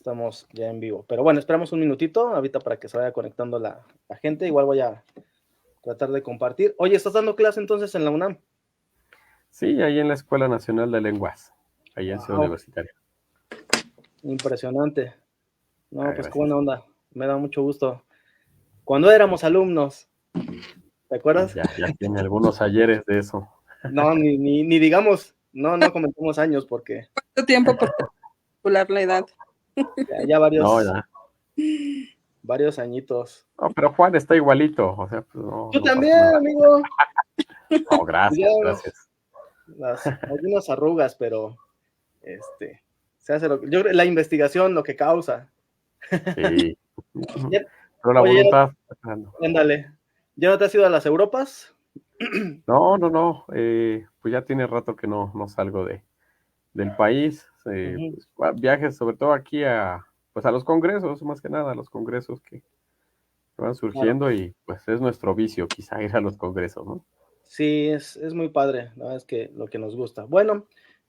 estamos ya en vivo. Pero bueno, esperamos un minutito ahorita para que se vaya conectando la gente. Igual voy a tratar de compartir. Oye, ¿estás dando clase entonces en la UNAM? Sí, ahí en la Escuela Nacional de Lenguas, ahí en Ciudad Wow, Universitaria. impresionante. No, pues qué Gracias. buena onda. Me da mucho gusto. Cuando éramos alumnos, ¿te Sí, acuerdas? ya tiene algunos ayeres de eso. No, ni digamos, no comentemos años porque ¿Cuánto tiempo por calcular la edad? ya No, ya. varios añitos. No, pero Juan está igualito, o sea, pues Yo no pasa también, nada. amigo. No, Ya gracias. algunas arrugas, pero se hace la investigación lo que causa. Sí. Ya- Pero la Oye, voluntad. ándale. ¿Ya no te has ido a las Europas? No. Pues ya tiene rato que no salgo del país. Ujú. Pues, viajes sobre todo aquí pues a los congresos, más que nada, a los congresos que van Claro. surgiendo y pues es nuestro vicio quizá ir a los congresos, ¿no? Sí, es muy padre, la verdad es que lo que nos gusta. Bueno,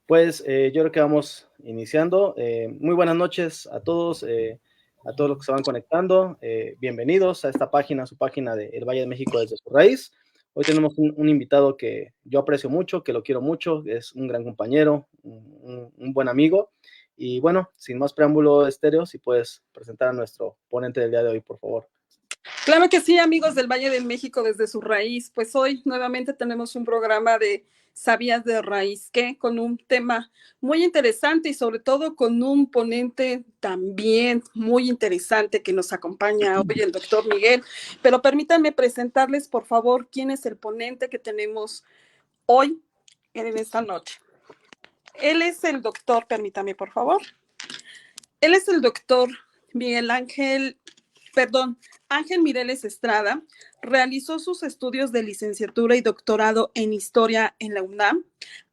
pues yo creo que vamos iniciando. Muy buenas noches a todos los que se van conectando. Bienvenidos a esta página, su página de El Valle de México desde su raíz. Hoy tenemos un invitado que yo aprecio mucho, que lo quiero mucho, es un gran compañero, un buen amigo. Y bueno, sin más preámbulo, Estéreo, si puedes presentar a nuestro ponente del día de hoy, por favor. Claro que sí, amigos del Valle de México desde su raíz. Pues hoy nuevamente tenemos un programa de ¿Sabías de raíz qué? Con un tema muy interesante y sobre todo con un ponente también muy interesante que nos acompaña hoy, el doctor Miguel. Pero permítanme presentarles, por favor, quién es el ponente que tenemos hoy en esta noche. Él es el doctor, permítame, por favor. Él es el doctor Miguel Ángel Mireles Estrada. Realizó sus estudios de licenciatura y doctorado en Historia en la UNAM.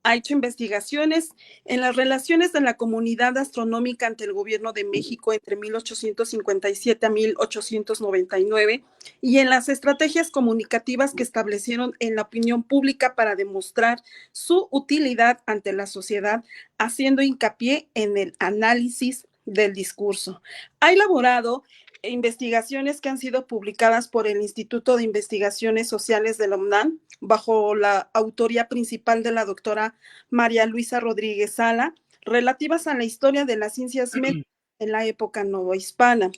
Ha hecho investigaciones en las relaciones de la comunidad astronómica ante el gobierno de México entre 1857 a 1899 y en las estrategias comunicativas que establecieron en la opinión pública para demostrar su utilidad ante la sociedad, haciendo hincapié en el análisis del discurso. Ha elaborado investigaciones que han sido publicadas por el Instituto de Investigaciones Sociales de la UNAM, bajo la autoría principal de la doctora María Luisa Rodríguez Sala, relativas a la historia de las ciencias médicas en la época novohispana.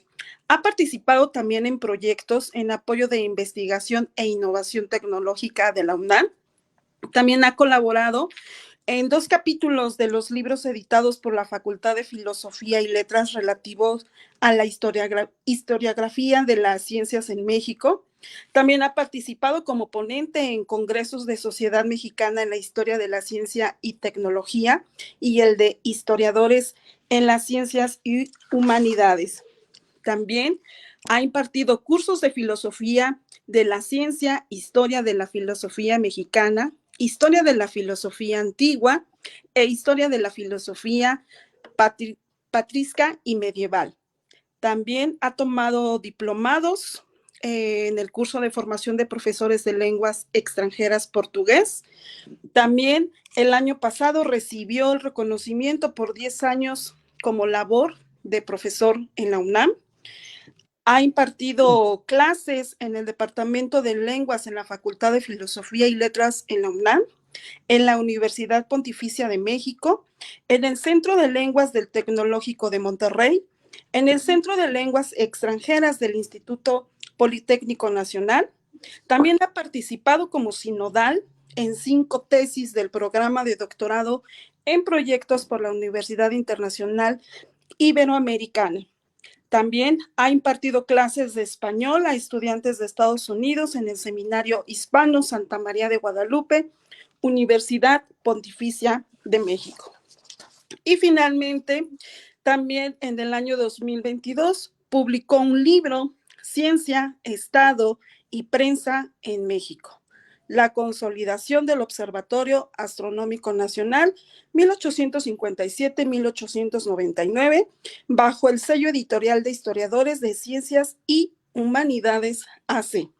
Ha participado también en proyectos en apoyo de investigación e innovación tecnológica de la UNAM. También ha colaborado en 2 capítulos de los libros editados por la Facultad de Filosofía y Letras relativos a la historiografía de las ciencias en México. También ha participado como ponente en congresos de Sociedad Mexicana en la Historia de la Ciencia y Tecnología y el de Historiadores en las Ciencias y Humanidades. También ha impartido cursos de filosofía de la ciencia, historia de la filosofía mexicana, historia de la filosofía antigua e historia de la filosofía patrisca y medieval. También ha tomado diplomados en el curso de formación de profesores de lenguas extranjeras portugués. También el año pasado recibió el reconocimiento por 10 años como labor de profesor en la UNAM. Ha impartido clases en el Departamento de Lenguas en la Facultad de Filosofía y Letras en la UNAM, en la Universidad Pontificia de México, en el Centro de Lenguas del Tecnológico de Monterrey, en el Centro de Lenguas Extranjeras del Instituto Politécnico Nacional. También ha participado como sinodal en 5 tesis del programa de doctorado en proyectos por la Universidad Internacional Iberoamericana. También ha impartido clases de español a estudiantes de Estados Unidos en el Seminario Hispano Santa María de Guadalupe, Universidad Pontificia de México. Y finalmente, también en el año 2022, publicó un libro, Ciencia, Estado y Prensa en México. La consolidación del Observatorio Astronómico Nacional 1857-1899, bajo el sello editorial de Historiadores de Ciencias y Humanidades AC.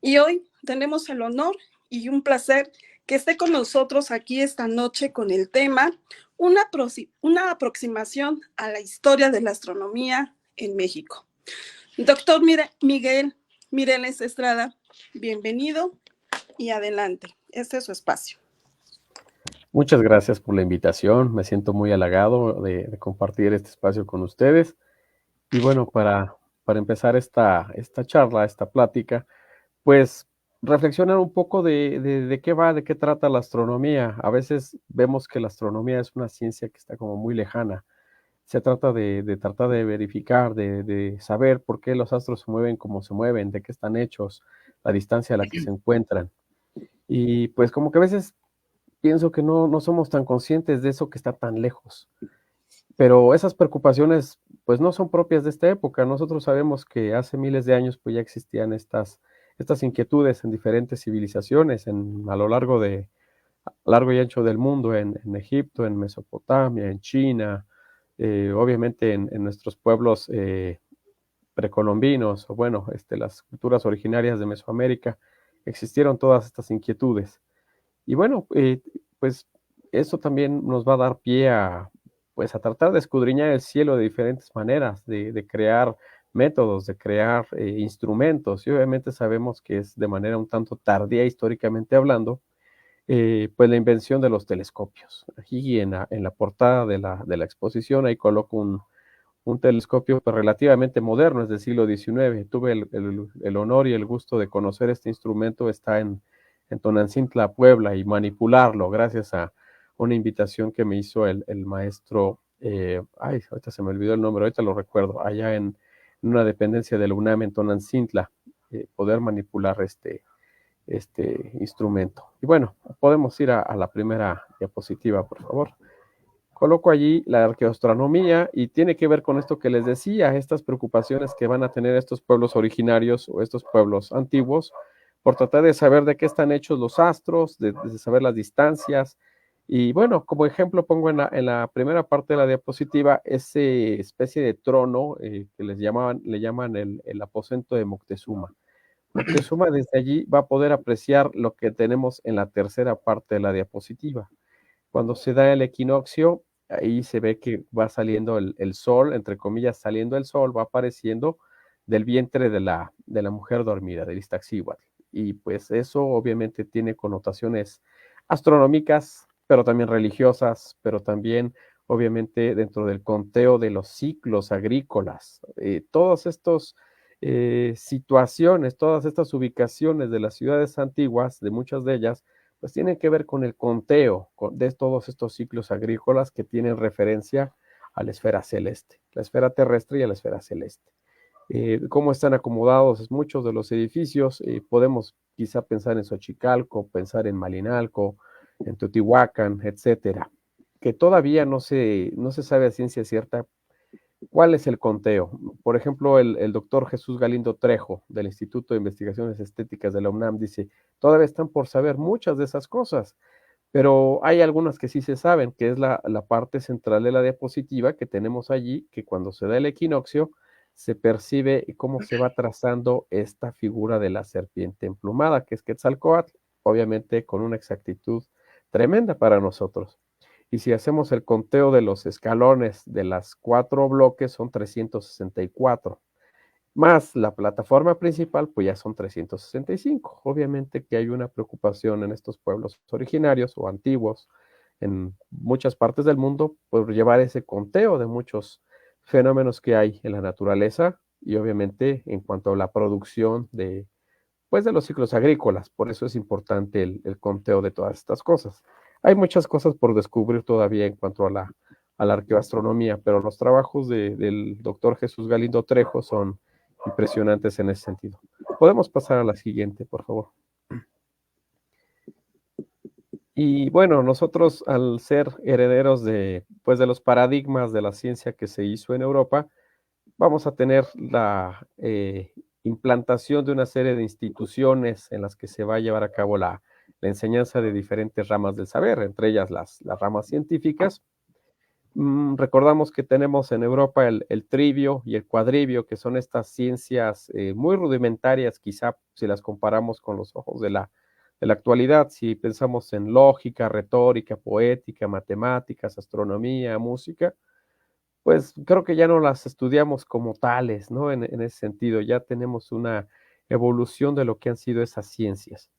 Y hoy tenemos el honor y un placer que esté con nosotros aquí esta noche con el tema una aproximación a la historia de la astronomía en México. Doctor Miguel Mireles Estrada, bienvenido y adelante. Este es su espacio. Muchas gracias por la invitación. Me siento muy halagado de compartir este espacio con ustedes. Y bueno, para empezar esta charla, esta plática, pues reflexionar un poco de qué va, de qué trata la astronomía. A veces vemos que la astronomía es una ciencia que está como muy lejana. Se trata de tratar de verificar, de saber por qué los astros se mueven como se mueven, de qué están hechos, la distancia a la que se encuentran. Y pues como que a veces pienso que no somos tan conscientes de eso que está tan lejos. Pero esas preocupaciones pues no son propias de esta época. Nosotros sabemos que hace miles de años pues ya existían estas inquietudes en diferentes civilizaciones a lo largo y ancho del mundo, en Egipto, en Mesopotamia, en China, obviamente en nuestros pueblos precolombinos, o bueno, las culturas originarias de Mesoamérica, existieron todas estas inquietudes. Y bueno, pues eso también nos va a dar pie pues a tratar de escudriñar el cielo de diferentes maneras, de crear métodos, de crear instrumentos. Y obviamente sabemos que es de manera un tanto tardía históricamente hablando, pues la invención de los telescopios. Aquí en la portada de la exposición, ahí coloco un telescopio pues, relativamente moderno, es del siglo XIX. Tuve el honor y el gusto de conocer este instrumento, está en Tonancintla, Puebla, y manipularlo gracias a una invitación que me hizo el maestro, ahorita se me olvidó el nombre, ahorita lo recuerdo, allá en una dependencia de la UNAM en Tonancintla, poder manipular este instrumento. Y bueno, podemos ir a la primera diapositiva, por favor. Coloco allí la arqueoastronomía y tiene que ver con esto que les decía, estas preocupaciones que van a tener estos pueblos originarios o estos pueblos antiguos por tratar de saber de qué están hechos los astros, de saber las distancias. Y bueno, como ejemplo pongo en la primera parte de la diapositiva ese especie de trono que le llaman el aposento de Moctezuma. Moctezuma desde allí va a poder apreciar lo que tenemos en la tercera parte de la diapositiva. Cuando se da el equinoccio, ahí se ve que va saliendo el sol, entre comillas, saliendo el sol, va apareciendo del vientre de la mujer dormida, del Iztaccíhuatl. Y pues eso obviamente tiene connotaciones astronómicas, pero también religiosas, pero también obviamente dentro del conteo de los ciclos agrícolas. Todas estas situaciones, todas estas ubicaciones de las ciudades antiguas, de muchas de ellas, pues tienen que ver con el conteo de todos estos ciclos agrícolas que tienen referencia a la esfera celeste, la esfera terrestre y a la esfera celeste. Cómo están acomodados muchos de los edificios, podemos quizá pensar en Xochicalco, pensar en Malinalco, en Teotihuacán, etcétera, que todavía no se sabe a ciencia cierta cuál es el conteo. Por ejemplo, el doctor Jesús Galindo Trejo, del Instituto de Investigaciones Estéticas de la UNAM, dice, todavía están por saber muchas de esas cosas, pero hay algunas que sí se saben, que es la parte central de la diapositiva que tenemos allí, que cuando se da el equinoccio, se percibe cómo se va trazando esta figura de la serpiente emplumada, que es Quetzalcóatl, obviamente con una exactitud tremenda para nosotros. Y si hacemos el conteo de los escalones de las 4 bloques, son 364. Más la plataforma principal, pues ya son 365. Obviamente que hay una preocupación en estos pueblos originarios o antiguos, en muchas partes del mundo, por llevar ese conteo de muchos fenómenos que hay en la naturaleza y obviamente en cuanto a la producción de los ciclos agrícolas. Por eso es importante el conteo de todas estas cosas. Hay muchas cosas por descubrir todavía en cuanto a la arqueoastronomía, pero los trabajos del doctor Jesús Galindo Trejo son impresionantes en ese sentido. Podemos pasar a la siguiente, por favor. Y bueno, nosotros al ser herederos de los paradigmas de la ciencia que se hizo en Europa, vamos a tener la implantación de una serie de instituciones en las que se va a llevar a cabo la enseñanza de diferentes ramas del saber, entre ellas las ramas científicas. Recordamos que tenemos en Europa el trivio y el cuadrivio, que son estas ciencias muy rudimentarias, quizá si las comparamos con los ojos de la actualidad. Si pensamos en lógica, retórica, poética, matemáticas, astronomía, música, pues creo que ya no las estudiamos como tales, ¿no? En ese sentido, ya tenemos una evolución de lo que han sido esas ciencias.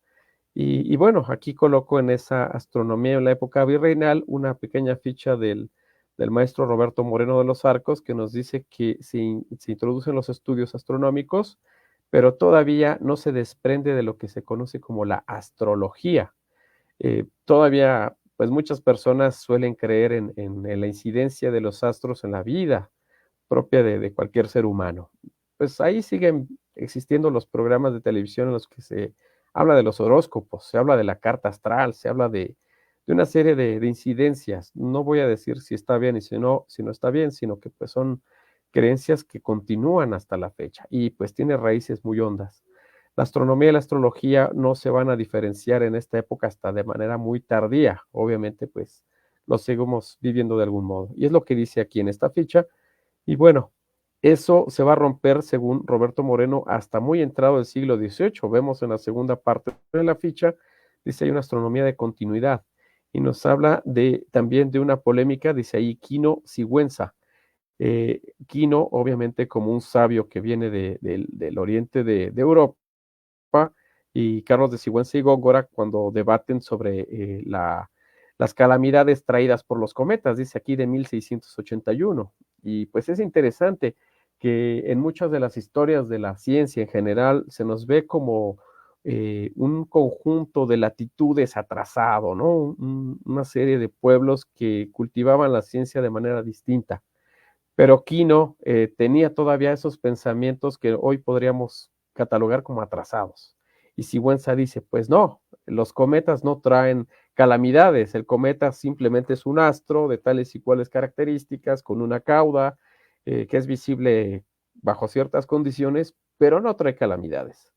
Y bueno, aquí coloco en esa astronomía en la época virreinal una pequeña ficha del maestro Roberto Moreno de los Arcos, que nos dice que se introducen los estudios astronómicos, pero todavía no se desprende de lo que se conoce como la astrología. Todavía, pues muchas personas suelen creer en la incidencia de los astros en la vida propia de cualquier ser humano. Pues ahí siguen existiendo los programas de televisión en los que se habla de los horóscopos, se habla de la carta astral, se habla de una serie de incidencias. No voy a decir si está bien y si no está bien, sino que pues son creencias que continúan hasta la fecha y pues tiene raíces muy hondas. La astronomía y la astrología no se van a diferenciar en esta época hasta de manera muy tardía. Obviamente, pues lo seguimos viviendo de algún modo. Y es lo que dice aquí en esta ficha. Y bueno, eso se va a romper, según Roberto Moreno, hasta muy entrado el siglo XVIII. Vemos en la segunda parte de la ficha, dice hay una astronomía de continuidad. Y nos habla también de una polémica, dice ahí Quino Sigüenza. Quino, obviamente, como un sabio que viene del oriente de Europa, y Carlos de Sigüenza y Góngora cuando debaten sobre las calamidades traídas por los cometas, dice aquí de 1681. Y pues es interesante que en muchas de las historias de la ciencia en general se nos ve como un conjunto de latitudes atrasado, ¿no? Una serie de pueblos que cultivaban la ciencia de manera distinta. Pero Quino tenía todavía esos pensamientos que hoy podríamos catalogar como atrasados. Y Sigüenza dice, pues no, los cometas no traen calamidades, el cometa simplemente es un astro de tales y cuales características, con una cauda que es visible bajo ciertas condiciones, pero no trae calamidades.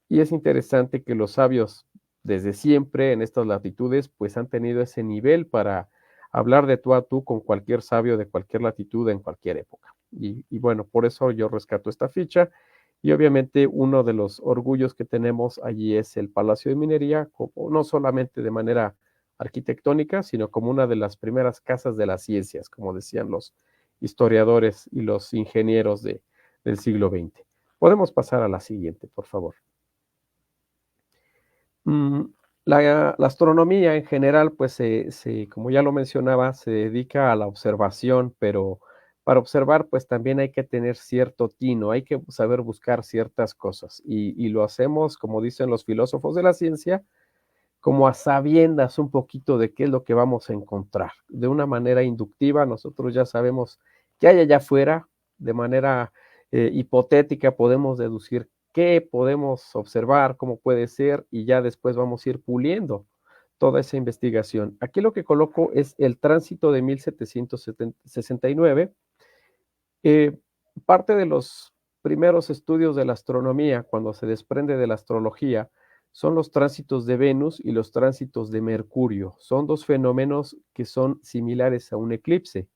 Y es interesante que los sabios desde siempre en estas latitudes pues han tenido ese nivel para hablar de tú a tú con cualquier sabio de cualquier latitud en cualquier época. Y bueno, por eso yo rescato esta ficha. Y obviamente uno de los orgullos que tenemos allí es el Palacio de Minería, como, no solamente de manera arquitectónica, sino como una de las primeras casas de las ciencias, como decían los historiadores y los ingenieros del siglo XX. Podemos pasar a la siguiente, por favor. La astronomía en general, pues como ya lo mencionaba, se dedica a la observación, pero para observar, pues también hay que tener cierto tino, hay que saber buscar ciertas cosas. Y lo hacemos, como dicen los filósofos de la ciencia, como a sabiendas un poquito de qué es lo que vamos a encontrar. De una manera inductiva, nosotros ya sabemos qué hay allá afuera, de manera hipotética podemos deducir qué podemos observar, cómo puede ser, y ya después vamos a ir puliendo toda esa investigación. Aquí lo que coloco es el tránsito de 1769. Parte de los primeros estudios de la astronomía, cuando se desprende de la astrología, son los tránsitos de Venus y los tránsitos de Mercurio. Son dos fenómenos que son similares a un eclipse.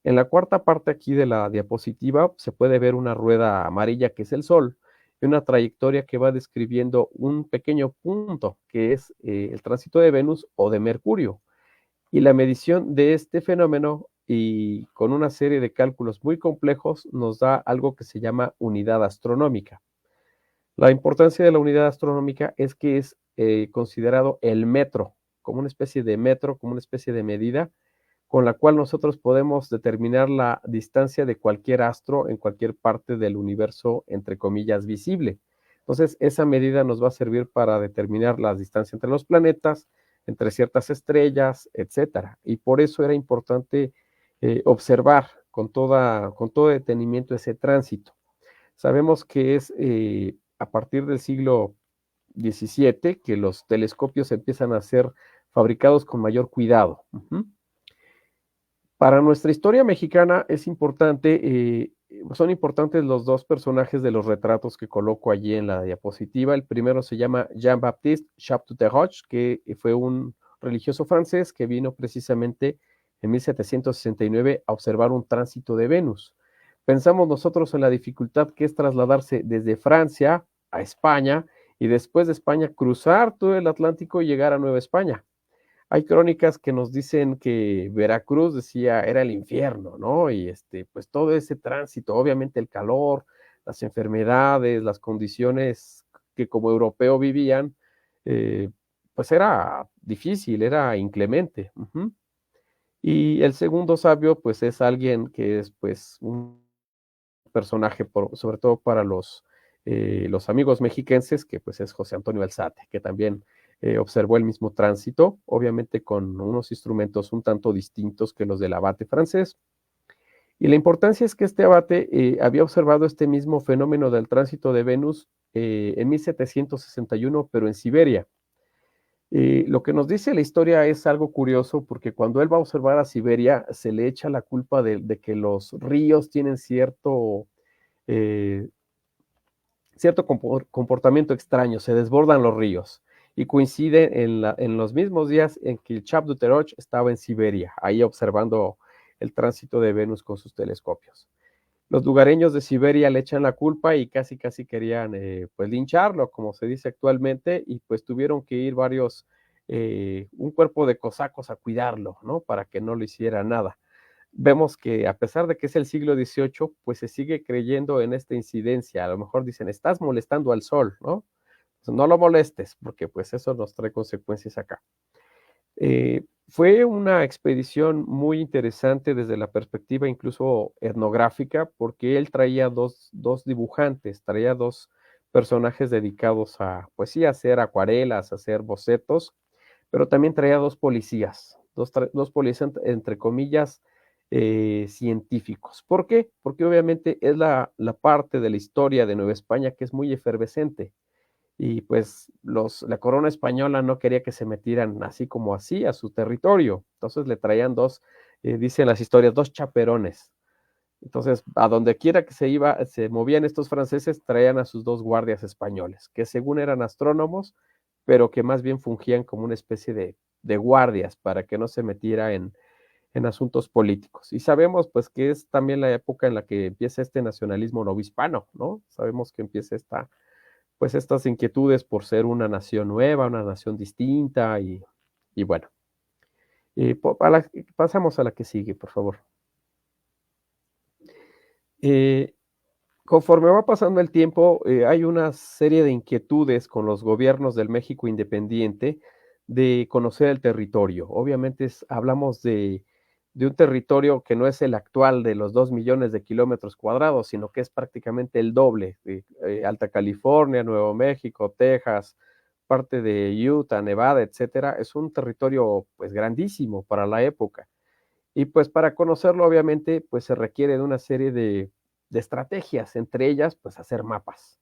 En la cuarta parte aquí de la diapositiva se puede ver una rueda amarilla que es el Sol y una trayectoria que va describiendo un pequeño punto que es el tránsito de Venus o de Mercurio. Y la medición de este fenómeno y con una serie de cálculos muy complejos nos da algo que se llama unidad astronómica. La importancia de la unidad astronómica es que es considerado el metro, como una especie de metro, como una especie de medida con la cual nosotros podemos determinar la distancia de cualquier astro en cualquier parte del universo, entre comillas, visible. Entonces, esa medida nos va a servir para determinar la distancia entre los planetas, entre ciertas estrellas, etcétera. Y por eso era importante observar con todo detenimiento ese tránsito. Sabemos que es a partir del siglo XVII que los telescopios empiezan a ser fabricados con mayor cuidado. Para nuestra historia mexicana es importante, son importantes los dos personajes de los retratos que coloco allí en la diapositiva. El primero se llama Jean-Baptiste Chateauroux, que fue un religioso francés que vino precisamente en 1769 a observar un tránsito de Venus. Pensamos nosotros en la dificultad que es trasladarse desde Francia a España y después de España cruzar todo el Atlántico y llegar a Nueva España. Hay crónicas que nos dicen que Veracruz decía era el infierno, ¿no? Y pues todo ese tránsito, obviamente el calor, las enfermedades, las condiciones que como europeo vivían, pues era difícil, era inclemente. Y el segundo sabio, pues es alguien que es pues un personaje, sobre todo para los amigos mexiquenses, que pues es José Antonio Alzate, que también observó el mismo tránsito, obviamente con unos instrumentos un tanto distintos que los del abate francés. Y la importancia es que este abate había observado este mismo fenómeno del tránsito de Venus en 1761, pero en Siberia. Lo que nos dice la historia es algo curioso, porque cuando él va a observar a Siberia, se le echa la culpa de que los ríos tienen cierto comportamiento extraño, se desbordan los ríos, y coincide en los mismos días en que el Chap du Teroch estaba en Siberia, ahí observando el tránsito de Venus con sus telescopios. Los lugareños de Siberia le echan la culpa y casi querían pues lincharlo, como se dice actualmente, y pues tuvieron que ir un cuerpo de cosacos a cuidarlo, ¿no? Para que no le hiciera nada. Vemos que a pesar de que es el siglo XVIII, pues se sigue creyendo en esta incidencia. A lo mejor dicen, estás molestando al sol, ¿no? Pues no lo molestes, porque pues eso nos trae consecuencias acá. Fue una expedición muy interesante desde la perspectiva incluso etnográfica, porque él traía dos dibujantes, traía dos personajes dedicados a, pues sí, a hacer acuarelas, a hacer bocetos, pero también traía dos policías, dos policías entre comillas científicos. ¿Por qué? Porque obviamente es la parte de la historia de Nueva España que es muy efervescente. Y pues la corona española no quería que se metieran así como así a su territorio. Entonces le traían dicen las historias, dos chaperones. Entonces, a donde quiera que se movían estos franceses, traían a sus dos guardias españoles, que según eran astrónomos, pero que más bien fungían como una especie de guardias para que no se metiera en asuntos políticos. Y sabemos pues que es también la época en la que empieza este nacionalismo novohispano, ¿no? Sabemos que empieza pues estas inquietudes por ser una nación nueva, una nación distinta y bueno. Pasamos a la que sigue, por favor. Conforme va pasando el tiempo, hay una serie de inquietudes con los gobiernos del México independiente de conocer el territorio. Obviamente hablamos de un territorio que no es el actual de los 2 millones de kilómetros cuadrados, sino que es prácticamente el doble de Alta California, Nuevo México, Texas, parte de Utah, Nevada, etcétera. Es un territorio pues grandísimo para la época. Y pues para conocerlo, obviamente, pues se requiere de una serie de estrategias, entre ellas, pues hacer mapas.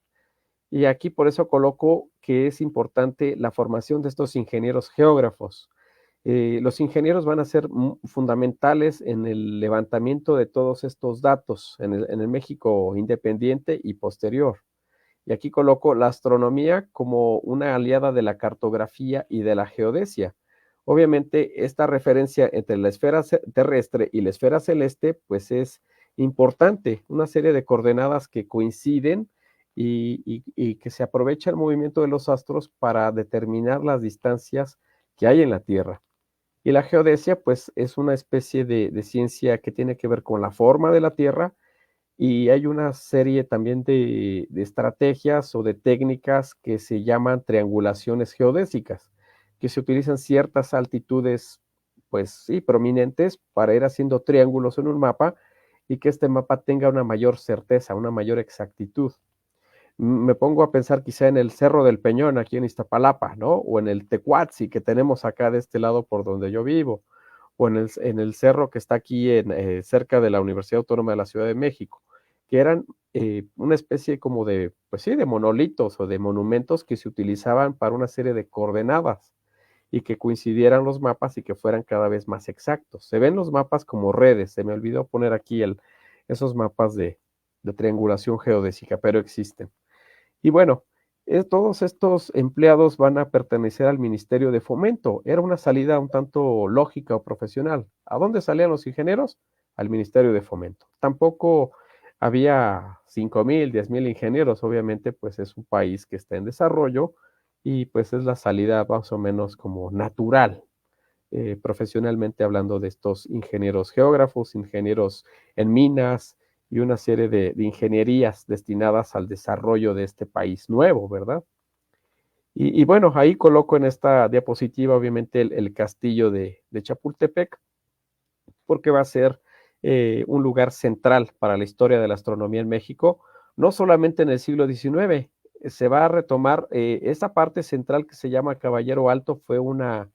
Y aquí por eso coloco que es importante la formación de estos ingenieros geógrafos. Los ingenieros van a ser fundamentales en el levantamiento de todos estos datos en el México independiente y posterior. Y aquí coloco la astronomía como una aliada de la cartografía y de la geodesia. Obviamente, esta referencia entre la esfera terrestre y la esfera celeste, pues es importante, una serie de coordenadas que coinciden y que se aprovecha el movimiento de los astros para determinar las distancias que hay en la Tierra. Y la geodesia, pues, es una especie de ciencia que tiene que ver con la forma de la Tierra, y hay una serie también de estrategias o de técnicas que se llaman triangulaciones geodésicas, que se utilizan ciertas altitudes, pues sí, prominentes para ir haciendo triángulos en un mapa y que este mapa tenga una mayor certeza, una mayor exactitud. Me pongo a pensar quizá en el Cerro del Peñón aquí en Iztapalapa, ¿no? O en el Tecuatzi que tenemos acá de este lado por donde yo vivo, o en el cerro que está aquí cerca de la Universidad Autónoma de la Ciudad de México, que eran una especie como de, pues sí, de monolitos o de monumentos que se utilizaban para una serie de coordenadas y que coincidieran los mapas y que fueran cada vez más exactos. Se ven los mapas como redes, se me olvidó poner aquí esos mapas de triangulación geodésica, pero existen. Y bueno, todos estos empleados van a pertenecer al Ministerio de Fomento. Era una salida un tanto lógica o profesional. ¿A dónde salían los ingenieros? Al Ministerio de Fomento. Tampoco había 5,000, 10,000 ingenieros. Obviamente, pues es un país que está en desarrollo y pues es la salida más o menos como natural, profesionalmente hablando, de estos ingenieros geógrafos, ingenieros en minas y una serie de ingenierías destinadas al desarrollo de este país nuevo, ¿verdad? Y bueno, ahí coloco en esta diapositiva obviamente el castillo de Chapultepec, porque va a ser un lugar central para la historia de la astronomía en México, no solamente en el siglo XIX. Se va a retomar esa parte central que se llama Caballero Alto. Fue una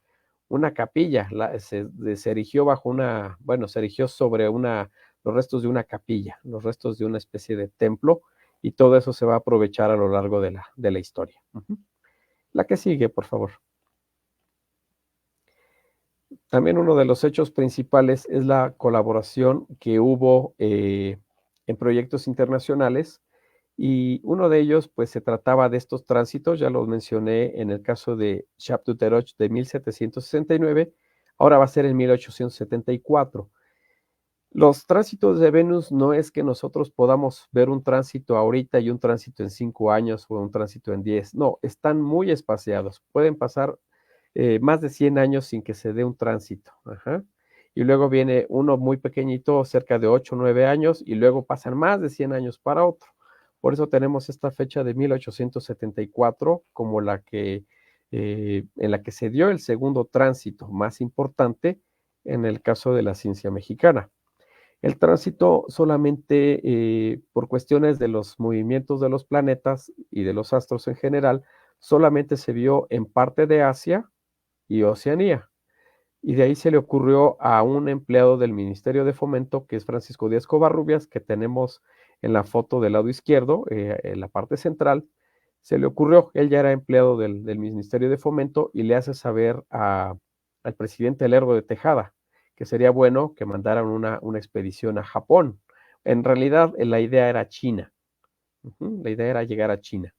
capilla, se erigió bajo bueno, se erigió sobre los restos de una capilla, los restos de una especie de templo, y todo eso se va a aprovechar a lo largo de la historia. La que sigue, por favor. También uno de los hechos principales es la colaboración que hubo en proyectos internacionales, y uno de ellos pues se trataba de estos tránsitos. Ya los mencioné en el caso de Chaptuteroch de 1769, ahora va a ser en 1874. Los tránsitos de Venus no es que nosotros podamos ver un tránsito ahorita y un tránsito en 5 años o un tránsito en 10, no, están muy espaciados, pueden pasar más de 100 años sin que se dé un tránsito. Ajá. Y luego viene uno muy pequeñito, cerca de 8 o 9 años, y luego pasan más de 100 años para otro. Por eso tenemos esta fecha de 1874 como en la que se dio el segundo tránsito más importante en el caso de la ciencia mexicana. El tránsito solamente por cuestiones de los movimientos de los planetas y de los astros en general, solamente se vio en parte de Asia y Oceanía. Y de ahí se le ocurrió a un empleado del Ministerio de Fomento, que es Francisco Díaz Covarrubias, que tenemos en la foto del lado izquierdo, en la parte central. Se le ocurrió, él ya era empleado del Ministerio de Fomento, y le hace saber al presidente Lerdo de Tejada que sería bueno que mandaran una expedición a Japón. En realidad, la idea era China. La idea era llegar a China.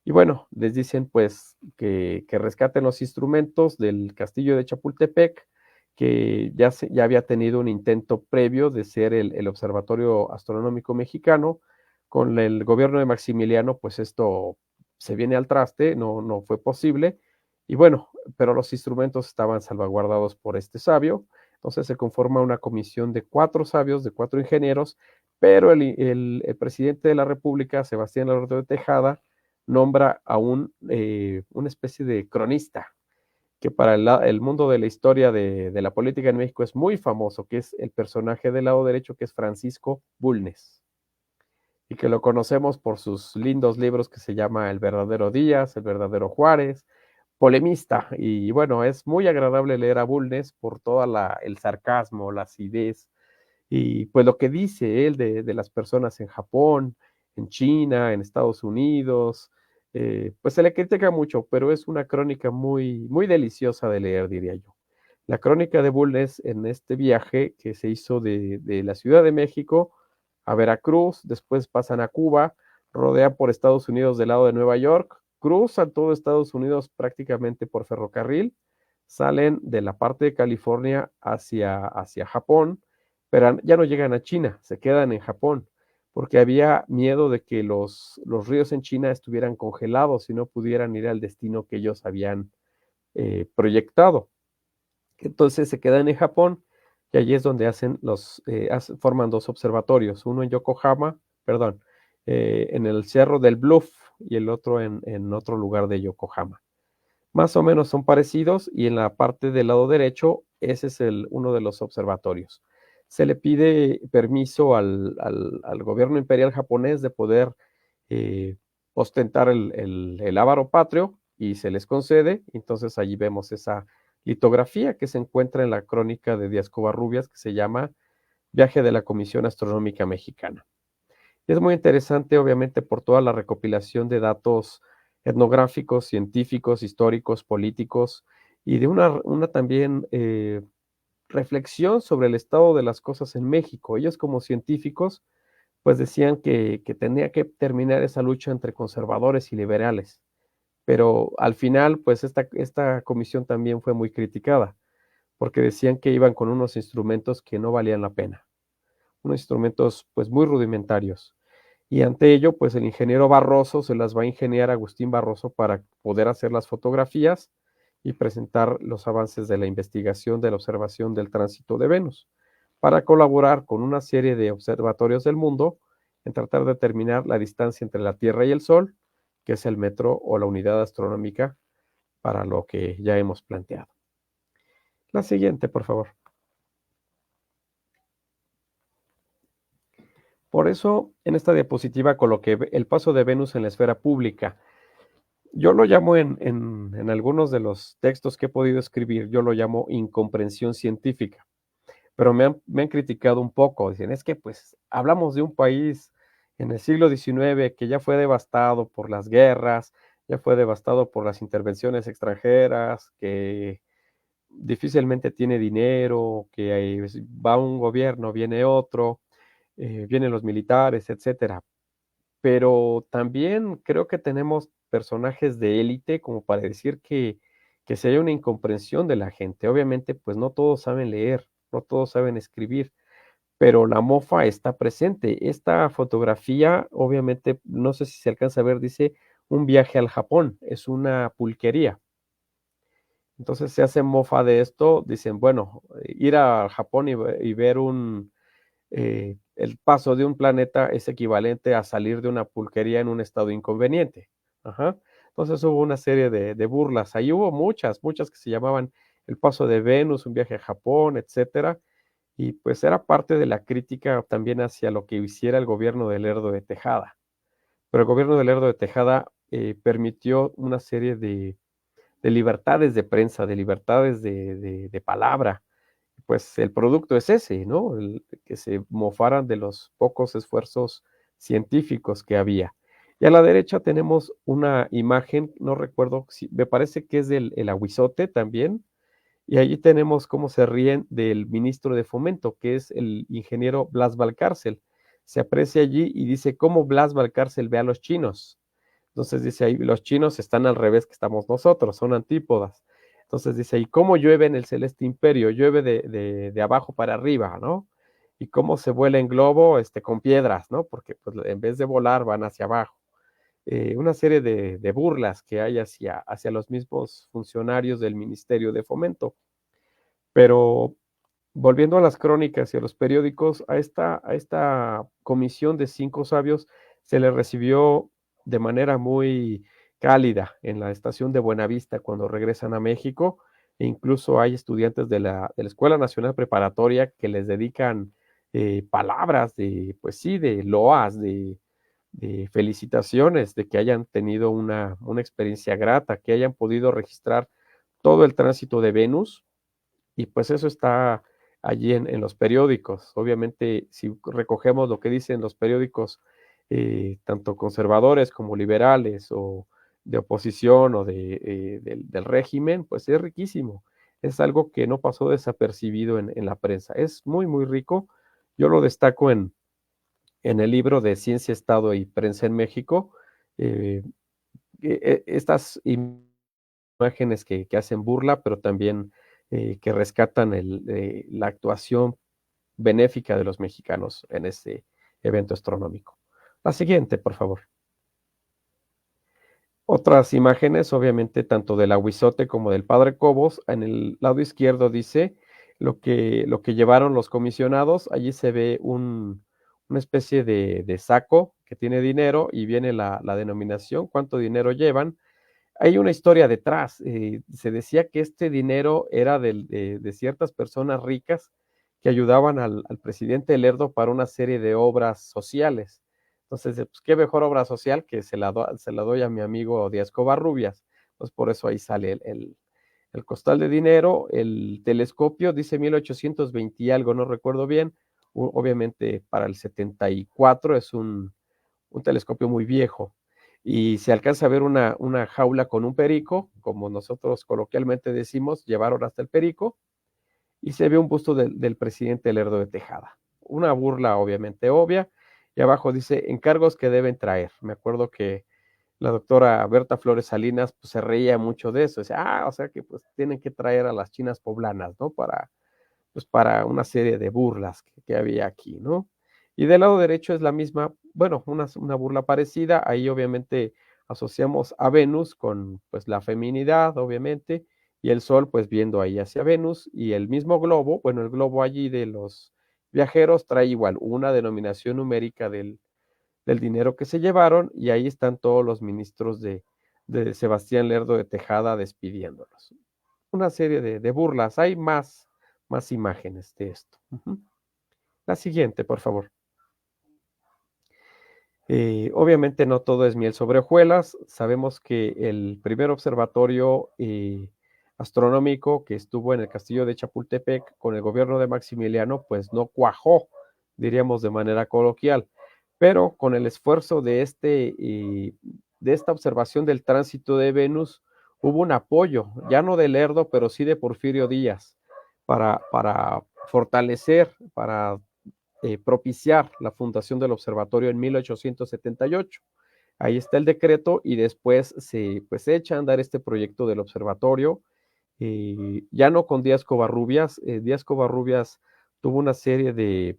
Y bueno, les dicen pues que rescaten los instrumentos del castillo de Chapultepec, que ya había tenido un intento previo de ser el Observatorio Astronómico Mexicano. Con el gobierno de Maximiliano, pues esto se viene al traste, no fue posible. Y bueno, pero los instrumentos estaban salvaguardados por este sabio. Entonces se conforma una comisión de 4 sabios, de 4 ingenieros, pero el presidente de la República, Sebastián Lerdo de Tejada, nombra a una especie de cronista, que para el mundo de la historia de la política en México es muy famoso, que es el personaje del lado derecho, que es Francisco Bulnes, y que lo conocemos por sus lindos libros que se llama El verdadero Díaz, El verdadero Juárez, polemista. Y bueno, es muy agradable leer a Bulnes por todo el sarcasmo, la acidez, y pues lo que dice él de las personas en Japón, en China, en Estados Unidos. Pues se le critica mucho, pero es una crónica muy, muy deliciosa de leer, diría yo. La crónica de Bulnes en este viaje que se hizo de la Ciudad de México a Veracruz, después pasan a Cuba, rodean por Estados Unidos del lado de Nueva York, cruzan todo Estados Unidos prácticamente por ferrocarril, salen de la parte de California hacia Japón, pero ya no llegan a China, se quedan en Japón, porque había miedo de que los ríos en China estuvieran congelados y no pudieran ir al destino que ellos habían proyectado. Entonces se quedan en Japón, y allí es donde forman 2 observatorios, uno en Yokohama, perdón, en el Cerro del Bluff, y el otro en otro lugar de Yokohama. Más o menos son parecidos, y en la parte del lado derecho, ese es uno de los observatorios. Se le pide permiso al gobierno imperial japonés de poder ostentar el ávaro patrio, y se les concede. Entonces allí vemos esa litografía que se encuentra en la crónica de Díaz Covarrubias, que se llama Viaje de la Comisión Astronómica Mexicana. Y es muy interesante, obviamente, por toda la recopilación de datos etnográficos, científicos, históricos, políticos, y de una también reflexión sobre el estado de las cosas en México. Ellos, como científicos, pues decían que tenía que terminar esa lucha entre conservadores y liberales. Pero al final, pues esta comisión también fue muy criticada, porque decían que iban con unos instrumentos que no valían la pena. unos instrumentos pues muy rudimentarios. Y ante ello, pues el ingeniero Barroso se las va a ingeniar Agustín Barroso para poder hacer las fotografías y presentar los avances de la investigación de la observación del tránsito de Venus, para colaborar con una serie de observatorios del mundo en tratar de determinar la distancia entre la Tierra y el Sol, que es el metro o la unidad astronómica para lo que ya hemos planteado. La siguiente, por favor. Por eso, en esta diapositiva coloqué el paso de Venus en la esfera pública. Yo lo llamo en algunos de los textos que he podido escribir, yo lo llamo incomprensión científica, pero me han criticado un poco. Dicen, es que pues hablamos de un país en el siglo XIX que ya fue devastado por las guerras, ya fue devastado por las intervenciones extranjeras, que difícilmente tiene dinero, que va un gobierno, viene otro, vienen los militares, etcétera. Pero también creo que tenemos personajes de élite como para decir que si hay una incomprensión de la gente. Obviamente, pues no todos saben leer, no todos saben escribir, pero la mofa está presente. Esta fotografía, obviamente, no sé si se alcanza a ver, dice un viaje al Japón, es una pulquería. Entonces se hace mofa de esto, dicen, bueno, ir a Japón y ver el paso de un planeta es equivalente a salir de una pulquería en un estado inconveniente. Ajá. Entonces hubo una serie de burlas. Ahí hubo muchas que se llamaban el paso de Venus, un viaje a Japón, etcétera. Y pues era parte de la crítica también hacia lo que hiciera el gobierno de Lerdo de Tejada. Pero el gobierno de Lerdo de Tejada permitió una serie de libertades de prensa, de libertades de palabra. Pues el producto es ese, ¿no? Que se mofaran de los pocos esfuerzos científicos que había. Y a la derecha tenemos una imagen, no recuerdo, me parece que es del el Aguizote también, y allí tenemos cómo se ríen del ministro de Fomento, que es el ingeniero Blas Valcárcel. Se aprecia allí y dice cómo Blas Valcárcel ve a los chinos. Entonces dice ahí, los chinos están al revés que estamos nosotros, son antípodas. Entonces dice, ¿y cómo llueve en el celeste imperio? Llueve de abajo para arriba, ¿no? Y cómo se vuela en globo con piedras, ¿no? Porque pues, en vez de volar van hacia abajo. Una serie de burlas que hay hacia los mismos funcionarios del Ministerio de Fomento. Pero volviendo a las crónicas y a los periódicos, a esta comisión de 5 sabios se le recibió de manera muy cálida en la estación de Buenavista cuando regresan a México, e incluso hay estudiantes de la Escuela Nacional Preparatoria que les dedican palabras pues sí, de loas, de felicitaciones, de que hayan tenido una experiencia grata, que hayan podido registrar todo el tránsito de Venus, y pues eso está allí en los periódicos. Obviamente, si recogemos lo que dicen los periódicos, tanto conservadores como liberales, o de oposición, o del régimen, pues es riquísimo. Es algo que no pasó desapercibido en la prensa. Es muy, muy rico. Yo lo destaco en el libro de Ciencia, Estado y Prensa en México. eh, Estas imágenes que hacen burla, pero también que rescatan la actuación benéfica de los mexicanos en este evento astronómico. La siguiente, por favor. Otras imágenes, obviamente, tanto del Aguizote como del Padre Cobos. En el lado izquierdo dice lo que llevaron los comisionados. Allí se ve una especie de saco que tiene dinero y viene la denominación, cuánto dinero llevan. Hay una historia detrás. Se decía que este dinero era de ciertas personas ricas que ayudaban al presidente Lerdo para una serie de obras sociales. Entonces, pues, qué mejor obra social que se la doy a mi amigo Díaz Covarrubias. Pues por eso ahí sale el costal de dinero, el telescopio, dice 1820 y algo, no recuerdo bien. Obviamente para el 74 es un telescopio muy viejo, y se alcanza a ver una jaula con un perico, como nosotros coloquialmente decimos, llevaron hasta el perico, y se ve un busto del presidente Lerdo de Tejada. Una burla obviamente obvia, y abajo dice encargos que deben traer. Me acuerdo que la doctora Berta Flores Salinas pues, se reía mucho de eso, decía, o sea que pues tienen que traer a las chinas poblanas, ¿no? Para una serie de burlas que había aquí, ¿no? Y del lado derecho es la misma, bueno, una burla parecida. Ahí obviamente asociamos a Venus con pues la feminidad, obviamente, y el Sol pues viendo ahí hacia Venus, y el mismo globo, bueno, el globo allí de los viajeros trae igual una denominación numérica del dinero que se llevaron, y ahí están todos los ministros de Sebastián Lerdo de Tejada despidiéndolos. Una serie de burlas, hay más imágenes de esto. La siguiente, por favor. Obviamente no todo es miel sobre hojuelas. Sabemos que el primer observatorio astronómico que estuvo en el castillo de Chapultepec con el gobierno de Maximiliano, pues no cuajó, diríamos de manera coloquial, pero con el esfuerzo de esta observación del tránsito de Venus, hubo un apoyo, ya no de Lerdo, pero sí de Porfirio Díaz, para fortalecer, para propiciar la fundación del observatorio en 1878. Ahí está el decreto y después pues, se echa a andar este proyecto del observatorio, ya no con Díaz Covarrubias. Díaz Covarrubias tuvo una serie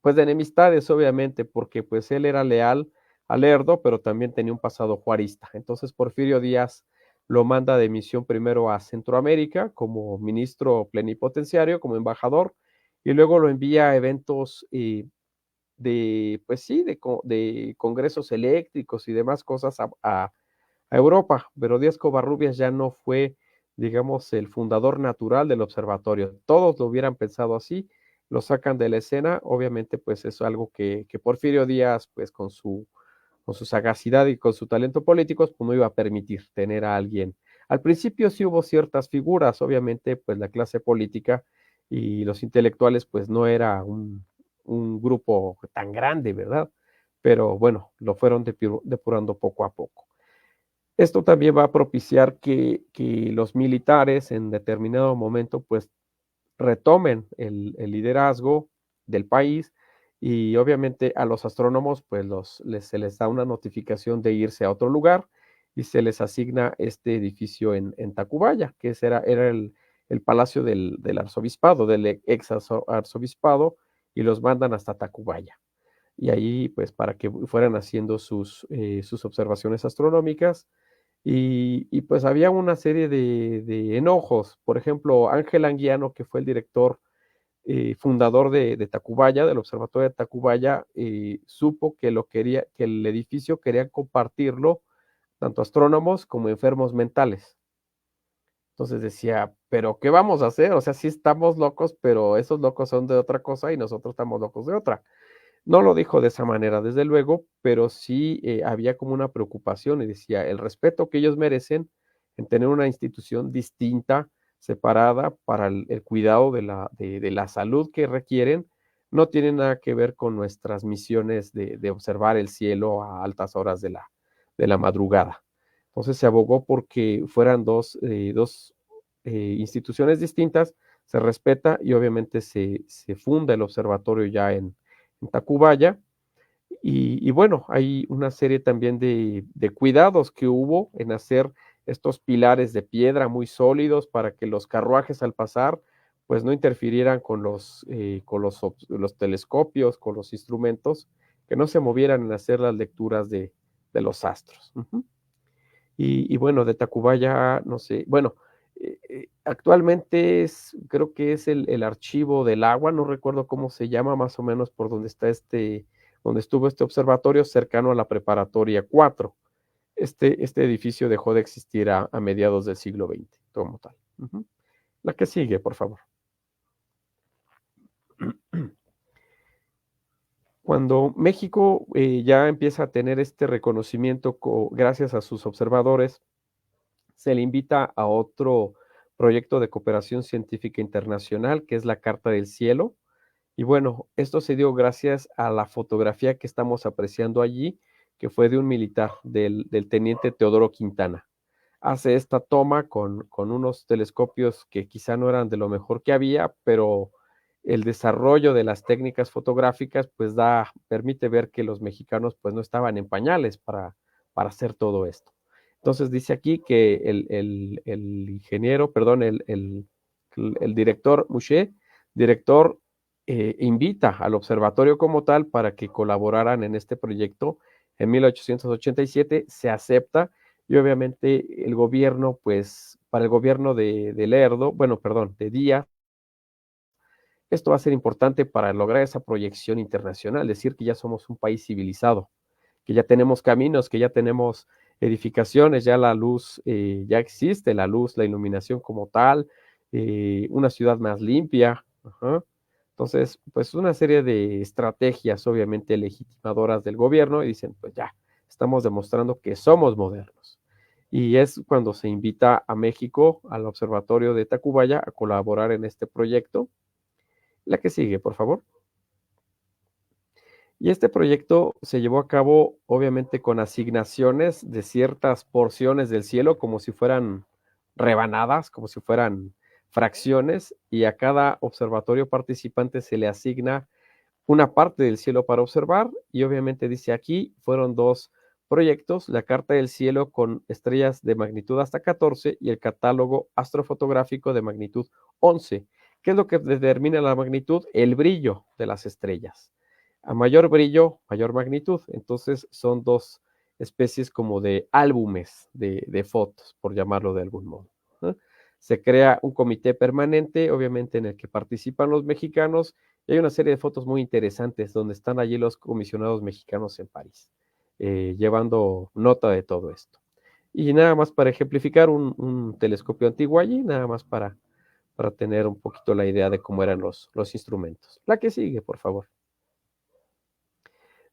pues, de enemistades, obviamente, porque pues, él era leal a Lerdo, pero también tenía un pasado juarista. Entonces Porfirio Díaz lo manda de misión primero a Centroamérica como ministro plenipotenciario, como embajador, y luego lo envía a eventos pues sí, de congresos eléctricos y demás cosas a Europa, pero Díaz Covarrubias ya no fue, digamos, el fundador natural del observatorio. Todos lo hubieran pensado así, lo sacan de la escena, obviamente pues es algo que Porfirio Díaz, pues con su sagacidad y con su talento político, pues no iba a permitir tener a alguien. Al principio sí hubo ciertas figuras, obviamente pues la clase política y los intelectuales pues no era un grupo tan grande, ¿verdad? Pero bueno, lo fueron depurando poco a poco. Esto también va a propiciar que los militares en determinado momento pues retomen el liderazgo del país, y obviamente a los astrónomos pues se les da una notificación de irse a otro lugar y se les asigna este edificio en Tacubaya, que era el palacio del arzobispado, del ex arzobispado, y los mandan hasta Tacubaya. Y ahí pues para que fueran haciendo sus observaciones astronómicas. Y pues había una serie de enojos. Por ejemplo, Ángel Anguiano, que fue el director fundador de Tacubaya, del observatorio de Tacubaya, supo que que el edificio querían compartirlo tanto astrónomos como enfermos mentales. Entonces decía, ¿pero qué vamos a hacer? O sea, sí estamos locos, pero esos locos son de otra cosa y nosotros estamos locos de otra. No lo dijo de esa manera, desde luego, pero sí había como una preocupación, y decía, el respeto que ellos merecen en tener una institución distinta, separada para el cuidado de la salud que requieren, no tiene nada que ver con nuestras misiones de observar el cielo a altas horas de la madrugada. Entonces se abogó porque fueran dos instituciones distintas, se respeta, y obviamente se funda el observatorio ya en Tacubaya. Y bueno, hay una serie también de cuidados que hubo en hacer estos pilares de piedra muy sólidos para que los carruajes al pasar pues no interfirieran con los telescopios, con los instrumentos, que no se movieran en hacer las lecturas de los astros. Y bueno, de Tacubaya, no sé, bueno, actualmente creo que es el archivo del agua, no recuerdo cómo se llama, más o menos por donde está donde estuvo este observatorio, cercano a la preparatoria 4. Este edificio dejó de existir a mediados del siglo XX, como tal. La que sigue, por favor. Cuando México ya empieza a tener este reconocimiento gracias a sus observadores, se le invita a otro proyecto de cooperación científica internacional, que es la Carta del Cielo. Y bueno, esto se dio gracias a la fotografía que estamos apreciando allí, que fue de un militar, del teniente Teodoro Quintana. Hace esta toma con unos telescopios que quizá no eran de lo mejor que había, pero el desarrollo de las técnicas fotográficas pues permite ver que los mexicanos pues no estaban en pañales para hacer todo esto. Entonces dice aquí que el ingeniero, perdón, el director Mouchet, director invita al observatorio como tal para que colaboraran en este proyecto en 1887, se acepta y obviamente el gobierno, pues para el gobierno de Lerdo, bueno, perdón, de Díaz, esto va a ser importante para lograr esa proyección internacional, decir que ya somos un país civilizado, que ya tenemos caminos, que ya tenemos edificaciones, ya la luz, ya existe la luz, la iluminación como tal, una ciudad más limpia. Ajá. Entonces, pues una serie de estrategias obviamente legitimadoras del gobierno y dicen, pues ya, estamos demostrando que somos modernos. Y es cuando se invita a México, al Observatorio de Tacubaya, a colaborar en este proyecto. La que sigue, por favor. Y este proyecto se llevó a cabo obviamente con asignaciones de ciertas porciones del cielo, como si fueran rebanadas, como si fueran fracciones, y a cada observatorio participante se le asigna una parte del cielo para observar, y obviamente dice aquí, fueron dos proyectos, la carta del cielo con estrellas de magnitud hasta 14 y el catálogo astrofotográfico de magnitud 11. ¿Qué es lo que determina la magnitud? El brillo de las estrellas. A mayor brillo, mayor magnitud. Entonces son dos especies como de álbumes de fotos, por llamarlo de algún modo, ¿no? Se crea un comité permanente, obviamente en el que participan los mexicanos, y hay una serie de fotos muy interesantes donde están allí los comisionados mexicanos en París, llevando nota de todo esto. Y nada más para ejemplificar un telescopio antiguo allí, nada más para tener un poquito la idea de cómo eran los instrumentos. La que sigue, por favor.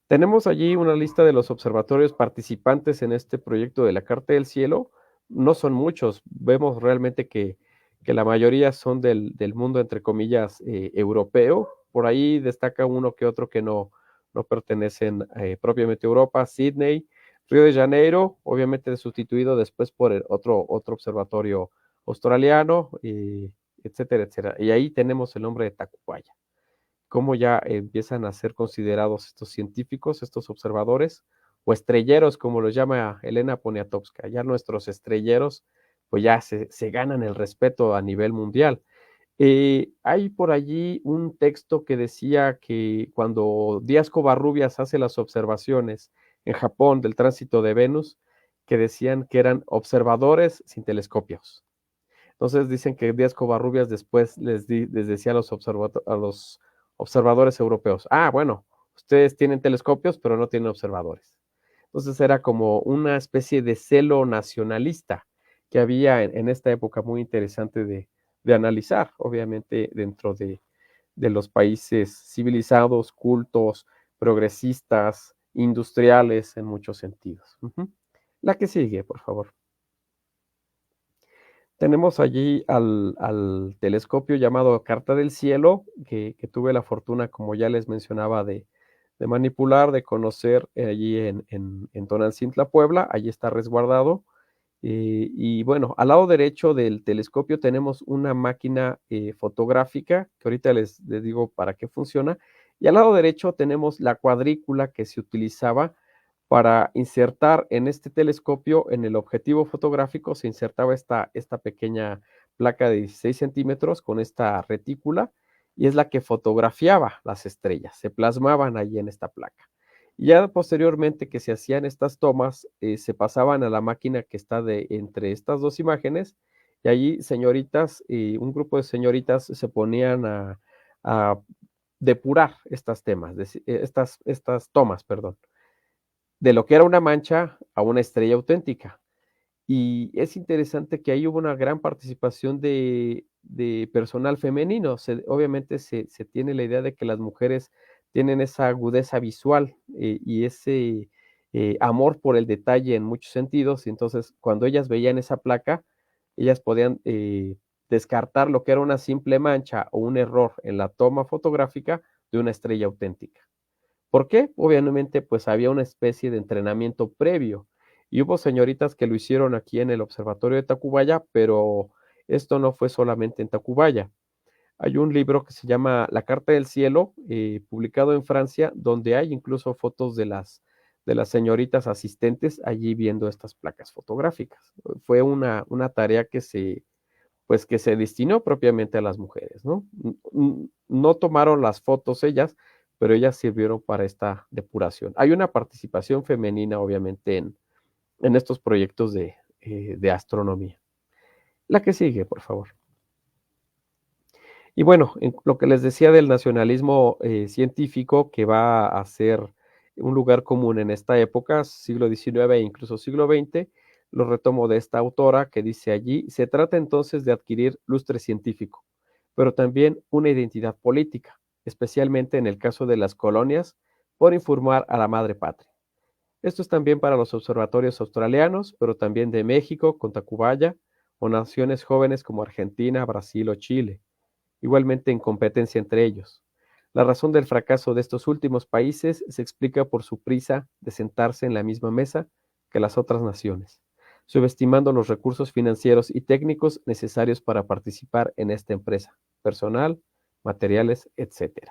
Tenemos allí una lista de los observatorios participantes en este proyecto de la Carta del Cielo. No son muchos, vemos realmente que la mayoría son del mundo, entre comillas, europeo. Por ahí destaca uno que otro que no pertenecen propiamente a Europa, Sydney, Río de Janeiro, obviamente sustituido después por otro observatorio australiano, etcétera, etcétera. Y ahí tenemos el nombre de Tacubaya. Cómo ya empiezan a ser considerados estos científicos, estos observadores, o estrelleros, como los llama Elena Poniatowska. Ya nuestros estrelleros, pues ya se ganan el respeto a nivel mundial. Hay por allí un texto que decía que cuando Díaz Covarrubias hace las observaciones en Japón del tránsito de Venus, que decían que eran observadores sin telescopios. Entonces dicen que Díaz Covarrubias después les decía a los observadores europeos, bueno, ustedes tienen telescopios, pero no tienen observadores. Entonces era como una especie de celo nacionalista que había en esta época muy interesante de analizar, obviamente dentro de los países civilizados, cultos, progresistas, industriales en muchos sentidos. La que sigue, por favor. Tenemos allí al telescopio llamado Carta del Cielo, que tuve la fortuna, como ya les mencionaba, de manipular, de conocer allí en Tonantzintla, Puebla. Allí está resguardado. Y bueno, al lado derecho del telescopio tenemos una máquina fotográfica, que ahorita les digo para qué funciona. Y al lado derecho tenemos la cuadrícula que se utilizaba para insertar en este telescopio, en el objetivo fotográfico, se insertaba esta pequeña placa de 16 centímetros con esta retícula, y es la que fotografiaba las estrellas, se plasmaban allí en esta placa. Y ya posteriormente que se hacían estas tomas, se pasaban a la máquina que está entre estas dos imágenes, y allí señoritas, un grupo de señoritas se ponían a depurar estas tomas, perdón, de lo que era una mancha a una estrella auténtica. Y es interesante que ahí hubo una gran participación de personal femenino. Obviamente se tiene la idea de que las mujeres tienen esa agudeza visual y ese amor por el detalle en muchos sentidos. Y entonces, cuando ellas veían esa placa, ellas podían descartar lo que era una simple mancha o un error en la toma fotográfica de una estrella auténtica. ¿Por qué? Obviamente, pues había una especie de entrenamiento previo. Y hubo señoritas que lo hicieron aquí en el Observatorio de Tacubaya, pero esto no fue solamente en Tacubaya. Hay un libro que se llama La Carta del Cielo, publicado en Francia, donde hay incluso fotos de las señoritas asistentes allí viendo estas placas fotográficas. Fue una tarea que se pues que se destinó propiamente a las mujeres, ¿no? No tomaron las fotos ellas, pero ellas sirvieron para esta depuración. Hay una participación femenina, obviamente, en estos proyectos de astronomía. La que sigue, por favor. Y bueno, en lo que les decía del nacionalismo científico, que va a ser un lugar común en esta época, siglo XIX e incluso siglo XX, lo retomo de esta autora que dice allí: se trata entonces de adquirir lustre científico, pero también una identidad política, especialmente en el caso de las colonias, por informar a la madre patria. Esto es también para los observatorios australianos, pero también de México, con Tacubaya, o naciones jóvenes como Argentina, Brasil o Chile, igualmente en competencia entre ellos. La razón del fracaso de estos últimos países se explica por su prisa de sentarse en la misma mesa que las otras naciones, subestimando los recursos financieros y técnicos necesarios para participar en esta empresa, personal, materiales, etc.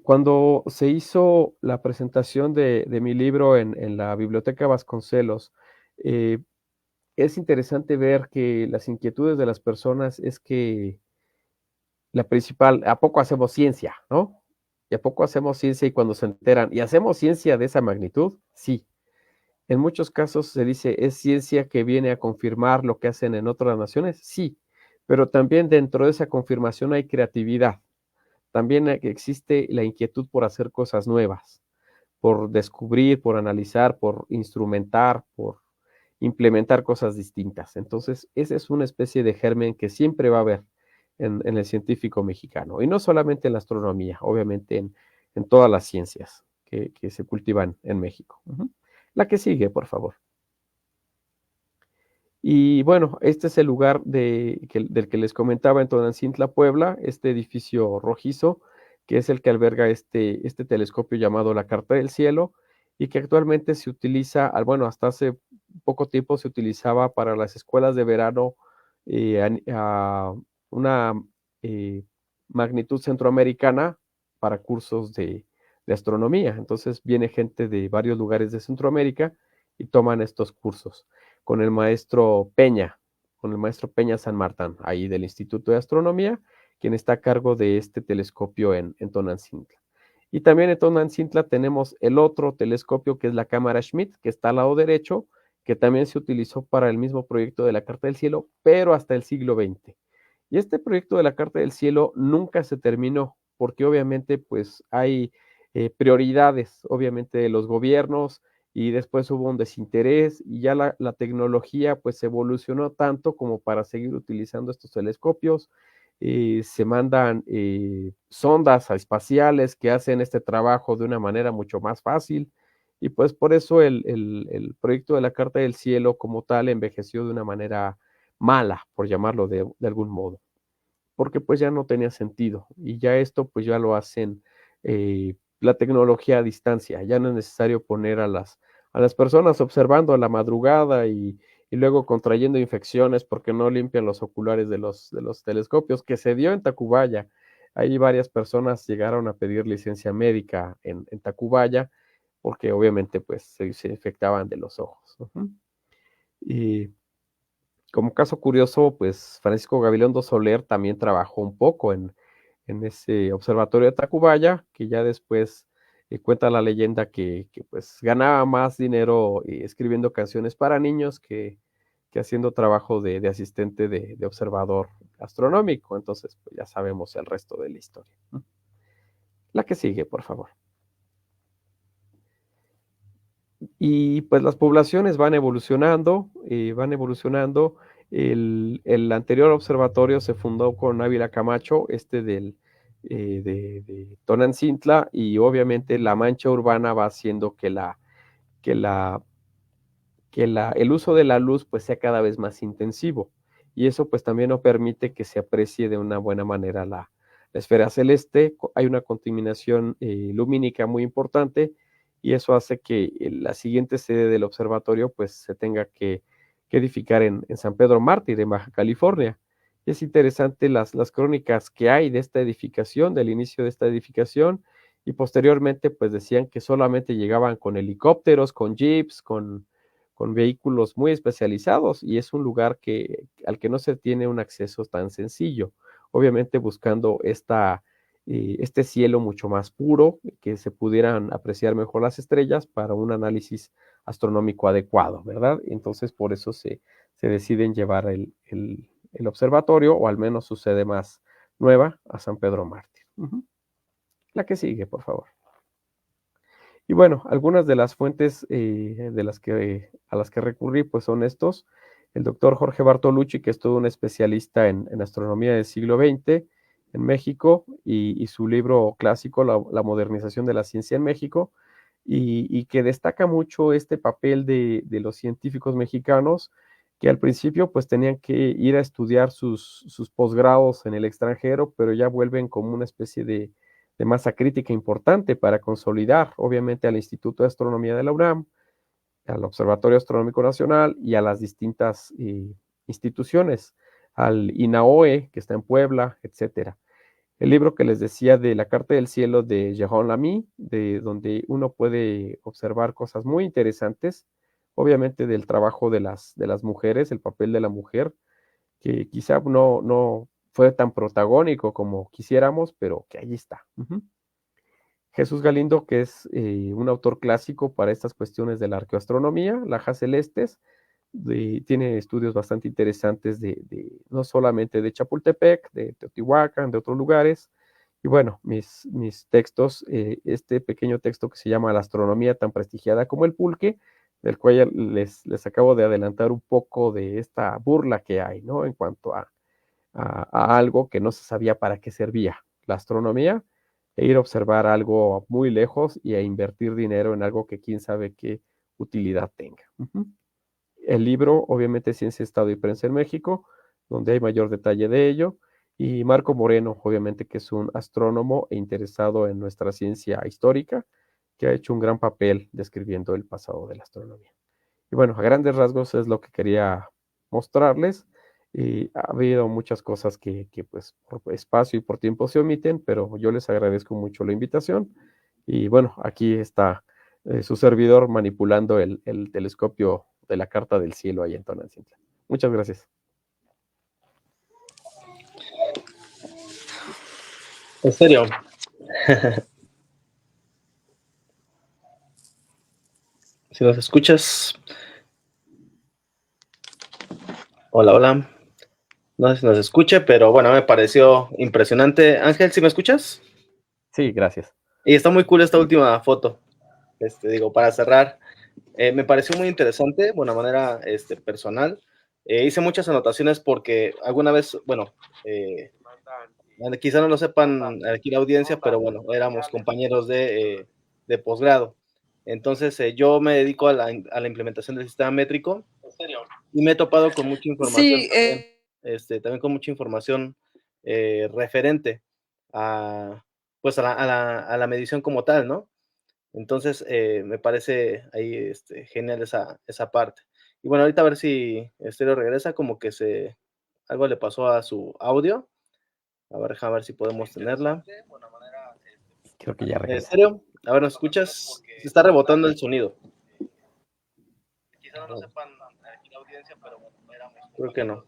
Cuando se hizo la presentación de mi libro en la Biblioteca Vasconcelos, es interesante ver que las inquietudes de las personas es que la principal, ¿a poco hacemos ciencia, no? ¿Y a poco hacemos ciencia? Y cuando se enteran, ¿y hacemos ciencia de esa magnitud? Sí. En muchos casos se dice, ¿es ciencia que viene a confirmar lo que hacen en otras naciones? Sí, pero también dentro de esa confirmación hay creatividad. También existe la inquietud por hacer cosas nuevas, por descubrir, por analizar, por instrumentar, por implementar cosas distintas. Entonces, esa es una especie de germen que siempre va a haber en el científico mexicano. Y no solamente en la astronomía, obviamente en todas las ciencias que se cultivan en México. La que sigue, por favor. Y bueno, este es el lugar del que les comentaba en Tonantzintla, Puebla, este edificio rojizo, que es el que alberga este telescopio llamado la Carta del Cielo, y que actualmente se utiliza, bueno, hasta hace poco tiempo se utilizaba para las escuelas de verano a una magnitud centroamericana para cursos de astronomía. Entonces viene gente de varios lugares de Centroamérica y toman estos cursos con el maestro Peña San Martín, ahí del Instituto de Astronomía, quien está a cargo de este telescopio en Tonantzintla. Y también en Tonantzintla tenemos el otro telescopio, que es la cámara Schmidt, que está al lado derecho, que también se utilizó para el mismo proyecto de la Carta del Cielo, pero hasta el siglo XX. Y este proyecto de la Carta del Cielo nunca se terminó, porque obviamente pues hay prioridades, obviamente, de los gobiernos, y después hubo un desinterés y ya la tecnología pues evolucionó tanto como para seguir utilizando estos telescopios. Se mandan sondas espaciales que hacen este trabajo de una manera mucho más fácil, y pues por eso el proyecto de la Carta del Cielo como tal envejeció de una manera mala, por llamarlo de algún modo, porque pues ya no tenía sentido, y ya esto pues ya lo hacen la tecnología a distancia. Ya no es necesario poner a las personas observando a la madrugada y luego contrayendo infecciones porque no limpian los oculares de los telescopios, que se dio en Tacubaya. Ahí varias personas llegaron a pedir licencia médica en Tacubaya, porque obviamente pues se infectaban de los ojos. Y como caso curioso, pues Francisco Gabilondo Soler también trabajó un poco en ese observatorio de Tacubaya, que ya después cuenta la leyenda que pues ganaba más dinero escribiendo canciones para niños que haciendo trabajo de asistente de observador astronómico. Entonces, pues ya sabemos el resto de la historia. La que sigue, por favor. Y pues las poblaciones van evolucionando, El anterior observatorio se fundó con Ávila Camacho, de Tonantzintla, y obviamente la mancha urbana va haciendo que el uso de la luz pues sea cada vez más intensivo, y eso pues también no permite que se aprecie de una buena manera la esfera celeste. Hay una contaminación lumínica muy importante, y eso hace que la siguiente sede del observatorio pues se tenga que edificar en San Pedro Mártir, en Baja California. Y es interesante las crónicas que hay de esta edificación, del inicio de esta edificación, y posteriormente pues decían que solamente llegaban con helicópteros, con jeeps, con con vehículos muy especializados y es un lugar al que no se tiene un acceso tan sencillo, obviamente buscando este cielo mucho más puro, que se pudieran apreciar mejor las estrellas para un análisis astronómico adecuado, ¿verdad? Entonces por eso se deciden llevar el observatorio, o al menos su sede más nueva, a San Pedro Mártir. La que sigue, por favor. Y bueno, algunas de las fuentes a las que recurrí pues son estos. El doctor Jorge Bartolucci, que es todo un especialista en astronomía del siglo XX en México, y su libro clásico, La modernización de la ciencia en México, y que destaca mucho este papel de los científicos mexicanos, que al principio pues tenían que ir a estudiar sus posgrados en el extranjero, pero ya vuelven como una especie de masa crítica importante para consolidar, obviamente, al Instituto de Astronomía de la UNAM, al Observatorio Astronómico Nacional y a las distintas instituciones, al INAOE, que está en Puebla, etcétera. El libro que les decía de La Carta del Cielo de Jérôme Lamy, de donde uno puede observar cosas muy interesantes, obviamente del trabajo de las mujeres, el papel de la mujer, que quizá no fue tan protagónico como quisiéramos, pero que allí está. Jesús Galindo, que es un autor clásico para estas cuestiones de la arqueoastronomía, Lajas Celestes, tiene estudios bastante interesantes no solamente de Chapultepec, de Teotihuacán, de otros lugares. Y bueno, mis textos, este pequeño texto que se llama La astronomía tan prestigiada como el pulque, del cual les acabo de adelantar un poco de esta burla que hay, ¿no? En cuanto a algo que no se sabía para qué servía, la astronomía, e ir a observar algo muy lejos y a invertir dinero en algo que quién sabe qué utilidad tenga. El libro, obviamente, Ciencia, Estado y Prensa en México, donde hay mayor detalle de ello, y Marco Moreno, obviamente, que es un astrónomo e interesado en nuestra ciencia histórica, que ha hecho un gran papel describiendo el pasado de la astronomía. Y bueno, a grandes rasgos es lo que quería mostrarles. Y ha habido muchas cosas que pues por espacio y por tiempo se omiten, pero yo les agradezco mucho la invitación. Y bueno, aquí está su servidor manipulando el telescopio de la Carta del Cielo ahí en Tonantzintla. Muchas gracias. ¿En serio? Si nos escuchas. Hola, hola. No sé si nos escuche, pero bueno, me pareció impresionante. Ángel, ¿sí me escuchas? Sí, gracias. Y está muy cool esta última foto. Digo, para cerrar, me pareció muy interesante, de una manera personal. Hice muchas anotaciones porque alguna vez, bueno, quizá no lo sepan aquí la audiencia, pero bueno, éramos compañeros de posgrado. Entonces, yo me dedico a la implementación del sistema métrico. ¿En serio? Y me he topado con mucha información. Sí, también con mucha información referente a, pues a la medición como tal, ¿no? Entonces, me parece ahí genial esa parte. Y bueno, ahorita a ver si Estéreo regresa, como que algo le pasó a su audio. A ver si podemos tenerla. Creo que ya regresa. Estéreo, a ver, ¿nos escuchas? Se está rebotando el sonido. Quizá no lo sepan aquí la audiencia, pero creo que no.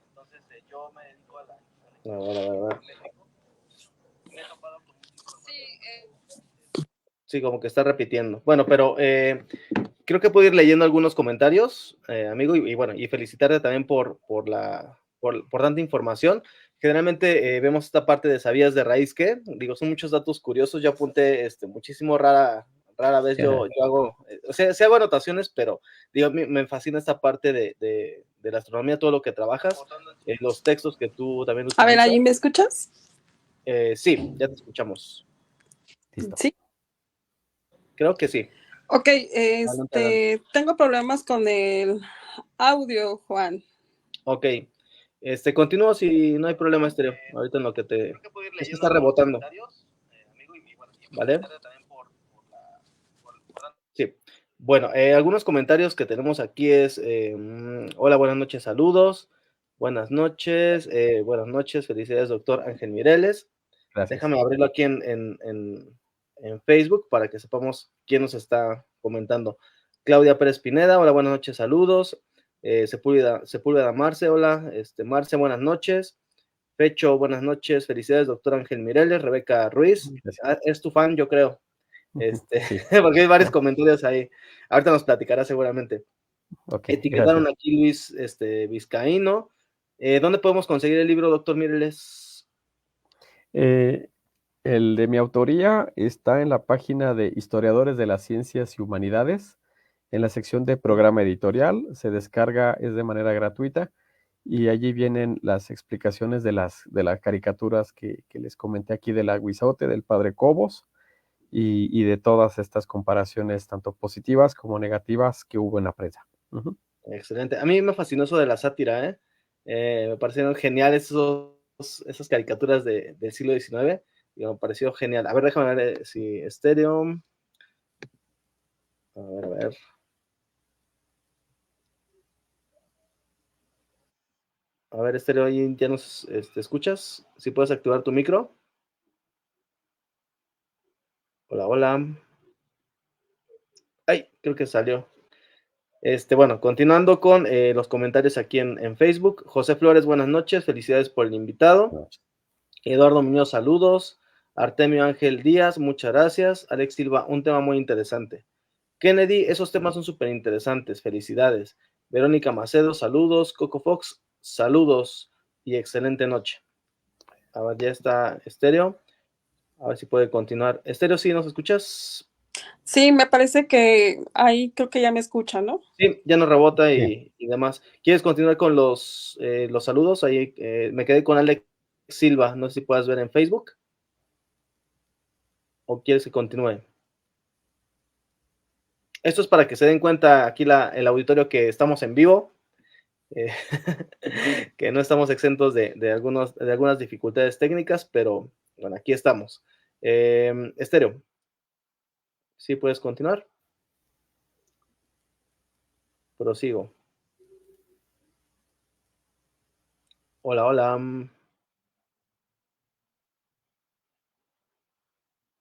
Entonces, yo me dedico a la... Sí, como que está repitiendo. Bueno, pero creo que puedo ir leyendo algunos comentarios, amigo, y bueno, y felicitarte también por tanta información. Generalmente vemos esta parte de ¿sabías de raíz qué? Digo, son muchos datos curiosos. Yo apunté muchísimo, rara vez yo hago, o sea, sí hago anotaciones, pero digo, me fascina esta parte de la astronomía, todo lo que trabajas, los textos que tú también utilizas. A ver, ¿ahí me escuchas? Sí, ya te escuchamos. Listo. Sí. Creo que sí. Ok, tengo problemas con el audio, Juan. Ok, continúo si no hay problema, Estéreo. Ahorita en lo que es que está rebotando. ¿Vale? Sí. Bueno, algunos comentarios que tenemos aquí es, hola, buenas noches, saludos. Buenas noches, felicidades, doctor Ángel Mireles. Gracias. Déjame abrirlo aquí en Facebook para que sepamos quién nos está comentando. Claudia Pérez Pineda, hola, buenas noches, saludos. Sepúlveda Marce, hola, Marce, buenas noches. Pecho, buenas noches, felicidades, doctor Ángel Mireles. Rebeca Ruiz, es tu fan, yo creo, Sí. porque hay varios comentarios ahí, ahorita nos platicará seguramente. Okay, Etiquetaron gracias. aquí Luis Vizcaíno. ¿Dónde podemos conseguir el libro, doctor Mireles? El de mi autoría está en la página de Historiadores de las Ciencias y Humanidades, en la sección de programa editorial. Se descarga, es de manera gratuita, y allí vienen las explicaciones de las caricaturas que les comenté aquí, del Aguizote, del Padre Cobos, y de todas estas comparaciones, tanto positivas como negativas, que hubo en la prensa. Uh-huh. Excelente. A mí me fascinó eso de la sátira, ¿eh? Me parecieron geniales esas caricaturas del siglo XIX. Y me pareció genial. A ver, déjame ver si estéreo. A ver, a ver. A ver, estéreo, ahí ya nos escuchas. Si puedes activar tu micro. Hola, hola. Ay, creo que salió. Bueno, continuando con los comentarios aquí en Facebook. José Flores, buenas noches. Felicidades por el invitado. Eduardo Muñoz, saludos. Artemio Ángel Díaz, muchas gracias. Alex Silva, un tema muy interesante. Kennedy, esos temas son súper interesantes. Felicidades. Verónica Macedo, saludos. Coco Fox, saludos y excelente noche. A ver, ya está estéreo. A ver si puede continuar. Estéreo, ¿sí nos escuchas? Sí, me parece que ahí creo que ya me escuchan, ¿no? Sí, ya nos rebota Sí. y demás. ¿Quieres continuar con los saludos? Ahí me quedé con Alex Silva. No sé si puedas ver en Facebook. ¿O quieres que continúe? Esto es para que se den cuenta aquí el auditorio que estamos en vivo, eh, que no estamos exentos de algunas dificultades técnicas, pero bueno, aquí estamos. Estéreo, ¿sí puedes continuar? Prosigo. Hola, hola.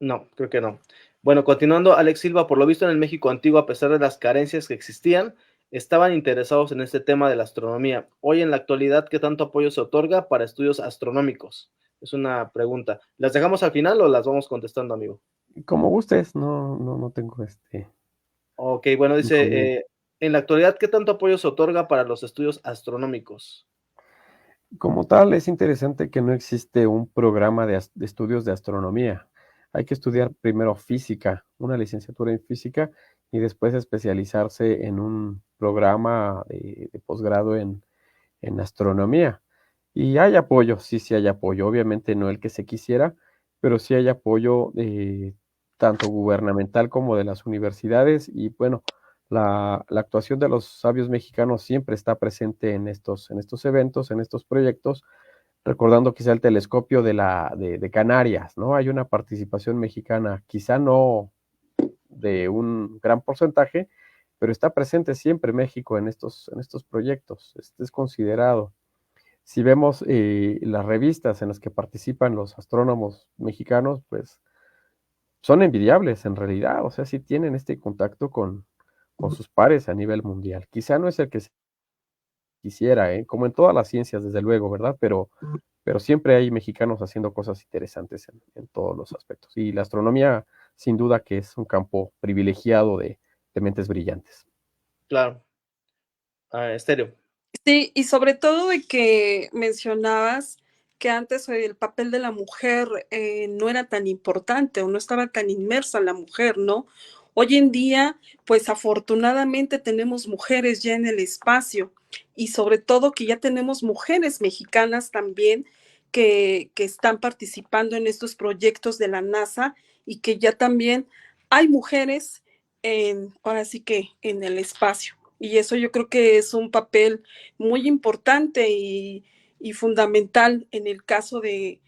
No, creo que no. Bueno, continuando, Alex Silva, por lo visto en el México antiguo, a pesar de las carencias que existían, estaban interesados en este tema de la astronomía. Hoy en la actualidad, ¿qué tanto apoyo se otorga para estudios astronómicos? Es una pregunta. ¿Las dejamos al final o las vamos contestando, amigo? Como gustes, no tengo Ok, bueno, inconveniente. dice, en la actualidad, ¿qué tanto apoyo se otorga para los estudios astronómicos? Como tal, es interesante que no existe un programa de estudios de astronomía. Hay que estudiar primero física, una licenciatura en física, y después especializarse en un programa de posgrado en astronomía. Y hay apoyo, sí hay apoyo. Obviamente no el que se quisiera, pero sí hay apoyo tanto gubernamental como de las universidades. Y bueno, la actuación de los sabios mexicanos siempre está presente en estos eventos, en estos proyectos, recordando quizá el telescopio de Canarias, ¿no? Hay una participación mexicana, quizá no de un gran porcentaje, pero está presente siempre México en estos proyectos. Este es considerado. Si vemos las revistas en las que participan los astrónomos mexicanos, pues son envidiables en realidad. O sea, sí tienen este contacto con sus pares a nivel mundial. Quizá no es el que se quisiera, como en todas las ciencias, desde luego, ¿verdad? Pero siempre hay mexicanos haciendo cosas interesantes en todos los aspectos. Y la astronomía, sin duda, que es un campo privilegiado de mentes brillantes. Claro. Estéreo. Sí, y sobre todo de que mencionabas que antes el papel de la mujer no era tan importante o no estaba tan inmersa la mujer, ¿no? Hoy en día, pues afortunadamente tenemos mujeres ya en el espacio y sobre todo que ya tenemos mujeres mexicanas también que están participando en estos proyectos de la NASA y que ya también hay mujeres ahora sí que en el espacio. Y eso yo creo que es un papel muy importante y fundamental en el caso de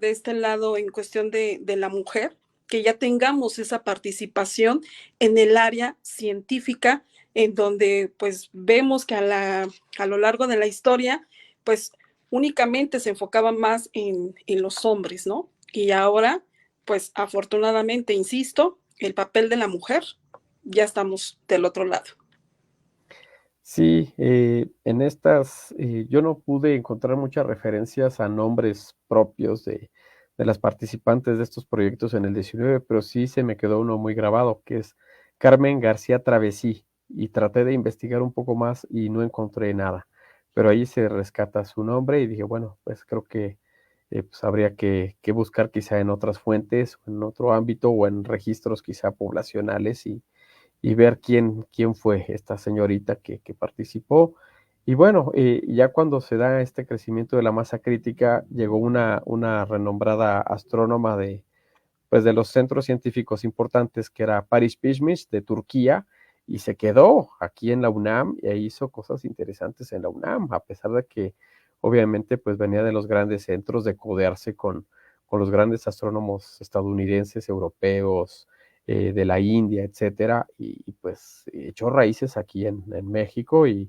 este lado en cuestión de la mujer, que ya tengamos esa participación en el área científica, en donde pues vemos que a lo largo de la historia, pues únicamente se enfocaba más en los hombres, ¿no? Y ahora, pues afortunadamente, insisto, el papel de la mujer ya estamos del otro lado. Sí, en estas yo no pude encontrar muchas referencias a nombres propios de las participantes de estos proyectos en el 19, pero sí se me quedó uno muy grabado, que es Carmen García Travesí, y traté de investigar un poco más y no encontré nada, pero ahí se rescata su nombre y dije, bueno, pues creo que pues habría que buscar quizá en otras fuentes, o en otro ámbito o en registros quizá poblacionales y ver quién fue esta señorita que participó. Y bueno, ya cuando se da este crecimiento de la masa crítica, llegó una renombrada astrónoma pues de los centros científicos importantes, que era Paris Pişmiş de Turquía, y se quedó aquí en la UNAM e hizo cosas interesantes en la UNAM, a pesar de que obviamente pues venía de los grandes centros, de codearse con los grandes astrónomos estadounidenses, europeos, de la India, etcétera, y pues echó raíces aquí en México y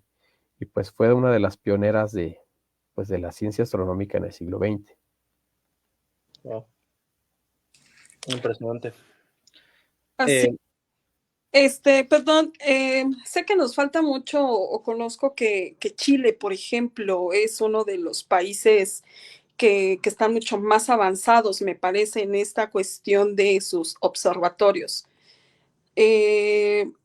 pues fue una de las pioneras pues de la ciencia astronómica en el siglo XX. Wow, impresionante. Así, perdón, sé que nos falta mucho o conozco que Chile, por ejemplo, es uno de los países que están mucho más avanzados, me parece, en esta cuestión de sus observatorios.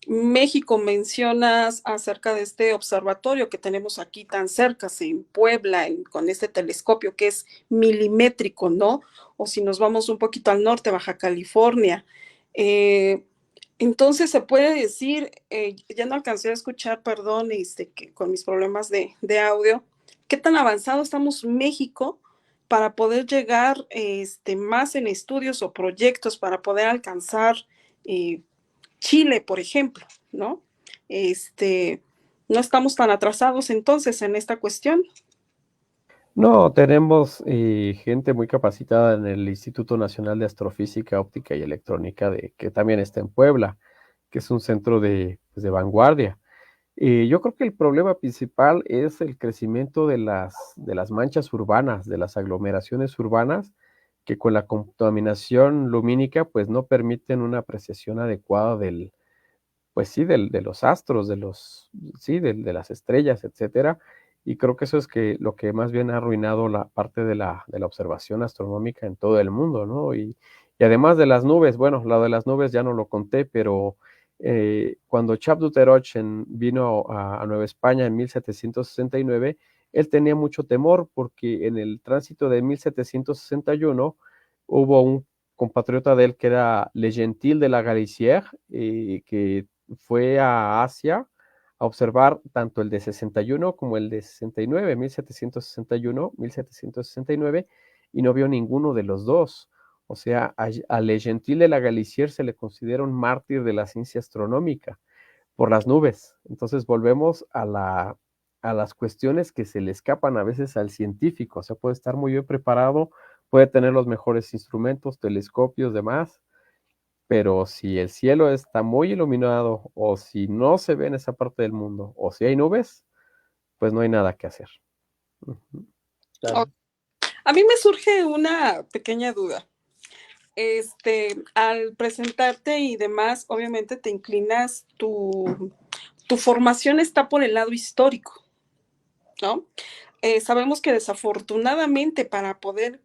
México, mencionas acerca de este observatorio que tenemos aquí tan cerca, en Puebla, con este telescopio que es milimétrico, ¿no? O si nos vamos un poquito al norte, Baja California. Entonces se puede decir, ya no alcancé a escuchar, perdón, que con mis problemas de audio, qué tan avanzado estamos México para poder llegar más en estudios o proyectos para poder alcanzar Chile, por ejemplo, ¿no? No estamos tan atrasados entonces en esta cuestión. No, tenemos gente muy capacitada en el Instituto Nacional de Astrofísica, Óptica y Electrónica, que también está en Puebla, que es un centro pues, de vanguardia. Yo creo que el problema principal es el crecimiento de las manchas urbanas, de las aglomeraciones urbanas, que con la contaminación lumínica pues no permiten una apreciación adecuada pues sí, de los astros, sí, de las estrellas, etcétera. Y creo que eso es lo que más bien ha arruinado la parte de la observación astronómica en todo el mundo, ¿no? Y además de las nubes, bueno, lo de las nubes ya no lo conté, pero cuando Chaps vino a Nueva España en 1769, él tenía mucho temor porque en el tránsito de 1761 hubo un compatriota de él que era Le Gentil de la Galicière, que fue a Asia a observar tanto el de 61 como el de 69, 1761, 1769, y no vio ninguno de los dos. O sea, a Le Gentil de la Galicière se le considera un mártir de la ciencia astronómica por las nubes. Entonces volvemos a las cuestiones que se le escapan a veces al científico. O sea, puede estar muy bien preparado, puede tener los mejores instrumentos, telescopios, demás, pero si el cielo está muy iluminado o si no se ve en esa parte del mundo o si hay nubes, pues no hay nada que hacer. Claro. A mí me surge una pequeña duda. Al presentarte y demás, obviamente te inclinas, tu formación está por el lado histórico, ¿no? Sabemos que desafortunadamente para poder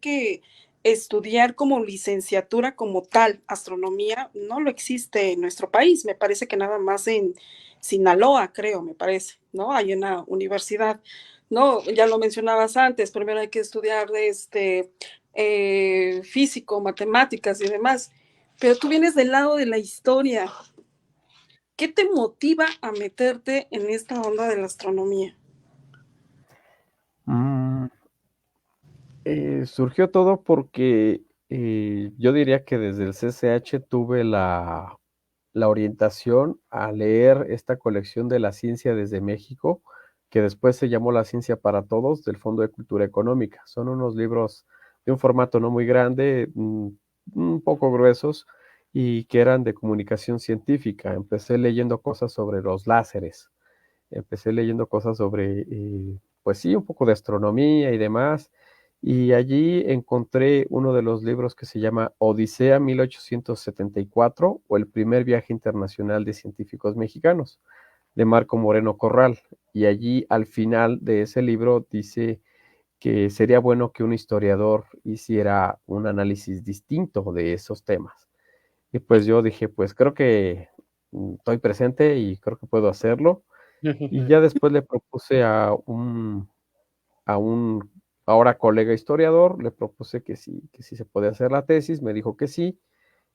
estudiar como licenciatura como tal, astronomía, no lo existe en nuestro país. Me parece que nada más en Sinaloa, creo, me parece, ¿no? Hay una universidad, ¿no? Ya lo mencionabas antes, primero hay que estudiar físico, matemáticas y demás, pero tú vienes del lado de la historia. ¿Qué te motiva a meterte en esta onda de la astronomía? Mm, surgió todo porque yo diría que desde el CCH tuve la orientación a leer esta colección de la ciencia desde México, que después se llamó La Ciencia para Todos, del Fondo de Cultura Económica. Son unos libros de un formato no muy grande, un poco gruesos, y que eran de comunicación científica. Empecé leyendo cosas sobre los láseres, empecé leyendo cosas sobre, pues sí, un poco de astronomía y demás, y allí encontré uno de los libros que se llama Odisea 1874 o El primer viaje internacional de científicos mexicanos, de Marco Moreno Corral. Y allí al final de ese libro dice que sería bueno que un historiador hiciera un análisis distinto de esos temas. Y pues yo dije, pues creo que estoy presente y creo que puedo hacerlo. Y ya después le propuse a un ahora colega historiador, le propuse que sí se podía hacer la tesis, me dijo que sí,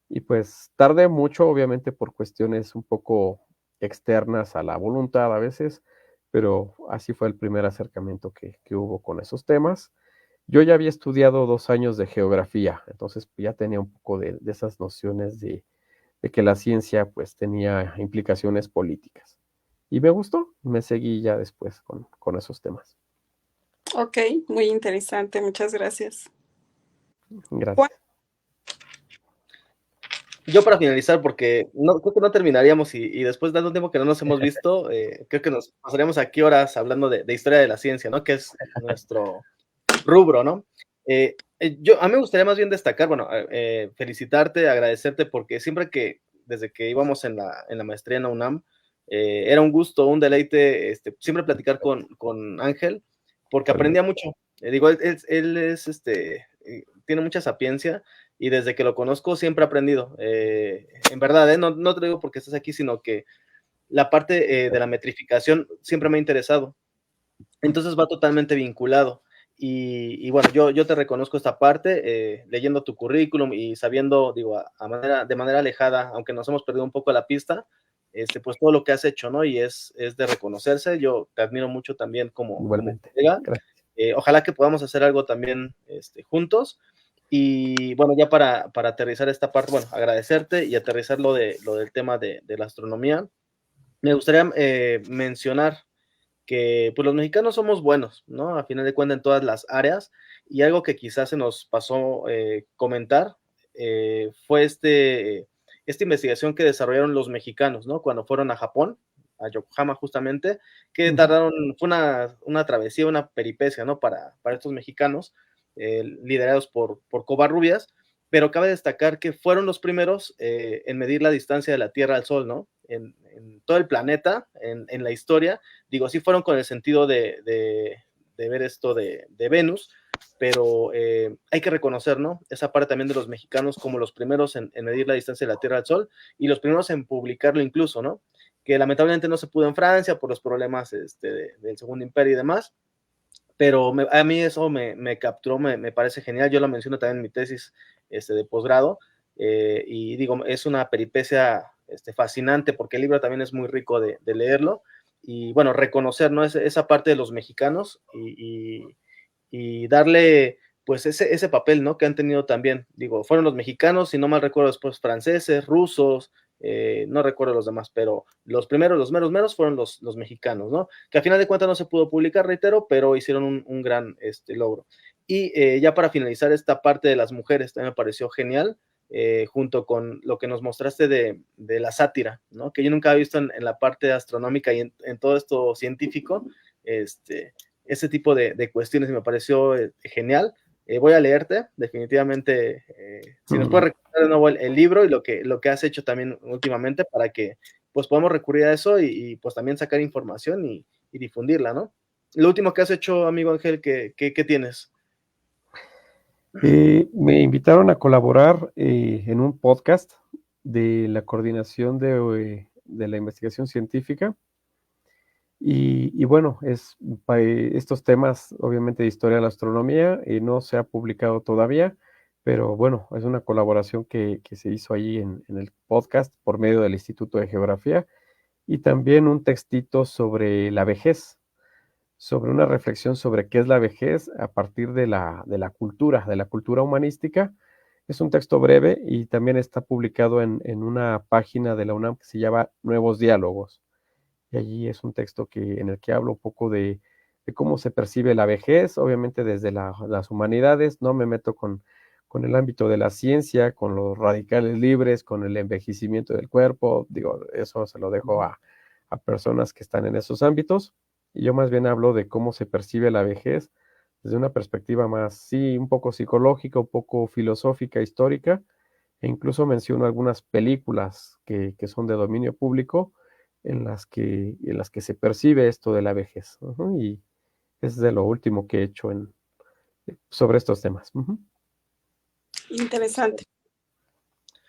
y pues tardé mucho, obviamente por cuestiones un poco externas a la voluntad a veces, pero así fue el primer acercamiento que hubo con esos temas. Yo ya había estudiado 2 años de geografía, entonces ya tenía un poco de esas nociones de que la ciencia pues tenía implicaciones políticas. Y me gustó, me seguí ya después con esos temas. Ok, muy interesante, muchas gracias. Juan, Gracias. Yo para finalizar, porque no, creo que no terminaríamos y después de tanto tiempo que no nos hemos visto, creo que nos pasaríamos aquí horas hablando de historia de la ciencia, ¿no? Que es nuestro rubro, ¿no? A mí me gustaría más bien destacar, bueno, felicitarte, agradecerte, porque siempre desde que íbamos en la maestría en la UNAM, era un gusto, un deleite, siempre platicar con Ángel, porque aprendía mucho. Digo, él es, tiene mucha sapiencia y desde que lo conozco siempre he aprendido. En verdad, no te lo digo porque estás aquí, sino que la parte de la metrificación siempre me ha interesado. Entonces va totalmente vinculado. Y bueno, yo te reconozco esta parte, leyendo tu currículum y sabiendo, digo, de manera alejada, aunque nos hemos perdido un poco la pista, pues todo lo que has hecho, ¿no? Y es de reconocerse. Yo te admiro mucho también como Igualmente. colega. Gracias. Ojalá que podamos hacer algo también juntos. Y bueno, ya para aterrizar esta parte, bueno, agradecerte y aterrizar lo del tema de la astronomía. Me gustaría mencionar que pues los mexicanos somos buenos, ¿no? A final de cuentas en todas las áreas, y algo que quizás se nos pasó comentar fue esta investigación que desarrollaron los mexicanos, ¿no? Cuando fueron a Japón, a Yokohama justamente, que tardaron, fue una travesía, una peripecia, ¿no? Para estos mexicanos, liderados por Covarrubias, pero cabe destacar que fueron los primeros en medir la distancia de la Tierra al Sol, ¿no? En todo el planeta, en la historia. Digo, sí fueron con el sentido de ver esto de Venus, pero hay que reconocer, ¿no? Esa parte también de los mexicanos como los primeros en medir la distancia de la Tierra al Sol y los primeros en publicarlo incluso, ¿no? Que lamentablemente no se pudo en Francia por los problemas del Segundo Imperio y demás, pero a mí eso me capturó, me parece genial. Yo lo menciono también en mi tesis de posgrado, y digo, es una peripecia fascinante porque el libro también es muy rico de leerlo y bueno, reconocer, ¿no? Esa parte de los mexicanos y darle pues ese papel, ¿no? Que han tenido también, digo, fueron los mexicanos, si no mal recuerdo, después franceses, rusos, no recuerdo los demás, pero los primeros, los meros fueron los mexicanos, ¿no? Que a final de cuentas no se pudo publicar, reitero, pero hicieron un gran logro. Y ya para finalizar esta parte de las mujeres, también me pareció genial, junto con lo que nos mostraste de la sátira, ¿no? Que yo nunca había visto en la parte astronómica y en todo esto científico, ese tipo de cuestiones, y me pareció genial. Voy a leerte, definitivamente, si nos puedes recordar de nuevo el libro y lo que has hecho también últimamente para que pues podamos recurrir a eso y pues también sacar información y difundirla, ¿no? Lo último que has hecho, amigo Ángel, ¿qué tienes? Me invitaron a colaborar en un podcast de la coordinación de la investigación científica. Y bueno, estos temas, obviamente, de historia de la astronomía, no se ha publicado todavía, pero bueno, es una colaboración que se hizo allí en el podcast por medio del Instituto de Geografía y también un textito sobre la vejez, sobre una reflexión sobre qué es la vejez a partir de la cultura humanística. Es un texto breve y también está publicado en una página de la UNAM que se llama Nuevos Diálogos. Y allí es un texto en el que hablo un poco de cómo se percibe la vejez, obviamente desde las humanidades. No me meto con el ámbito de la ciencia, con los radicales libres, con el envejecimiento del cuerpo. Digo, eso se lo dejo a personas que están en esos ámbitos. Y yo más bien hablo de cómo se percibe la vejez desde una perspectiva más, sí, un poco psicológica, un poco filosófica, histórica, e incluso menciono algunas películas que son de dominio público en las que se percibe esto de la vejez. Ujú, y es de lo último que he hecho sobre estos temas. Ujú. Interesante.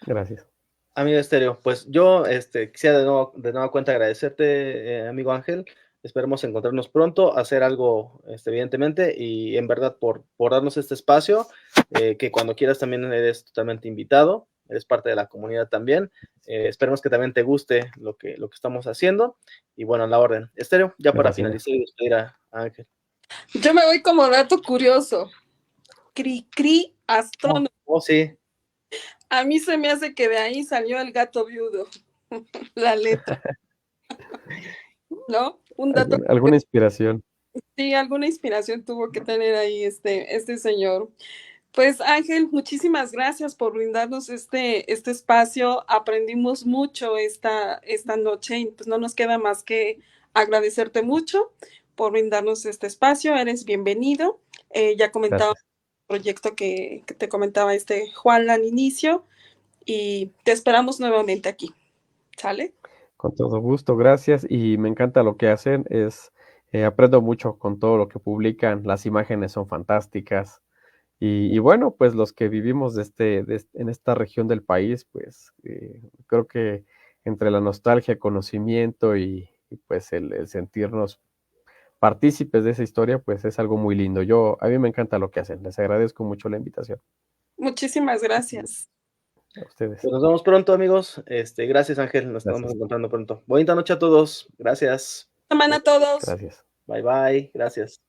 Gracias. Amigo Estéreo, pues yo quisiera de nueva cuenta agradecerte, amigo Ángel. Esperemos encontrarnos pronto, hacer algo, evidentemente, y en verdad por darnos este espacio, que cuando quieras también eres totalmente invitado, eres parte de la comunidad también. Esperemos que también te guste lo que estamos haciendo. Y bueno, a la orden. Estéreo, ya Me para fascina. finalizar y despedir a Ángel. Yo me voy como dato curioso. Cri astrónomo. Oh, sí. A mí se me hace que de ahí salió el gato viudo, la letra, ¿no? Un dato. ¿Alguna inspiración? Sí, alguna inspiración tuvo que tener ahí este señor. Pues Ángel, muchísimas gracias por brindarnos este espacio. Aprendimos mucho esta noche y pues no nos queda más que agradecerte mucho por brindarnos este espacio. Eres bienvenido. Ya comentaba Gracias. el proyecto que te comentaba Juan al inicio y te esperamos nuevamente aquí. ¿Sale? Con todo gusto, gracias. Y me encanta lo que hacen. Aprendo mucho con todo lo que publican. Las imágenes son fantásticas. Y bueno, pues los que vivimos en esta región del país, pues creo que entre la nostalgia, conocimiento y, pues el sentirnos partícipes de esa historia, pues es algo muy lindo. A mí me encanta lo que hacen. Les agradezco mucho la invitación. Muchísimas gracias. A ustedes. Pues nos vemos pronto, amigos. Gracias, Ángel. Nos estamos Gracias. encontrando pronto. Bonita noche a todos. Gracias. Semana a todos. Gracias. Bye, bye. Gracias.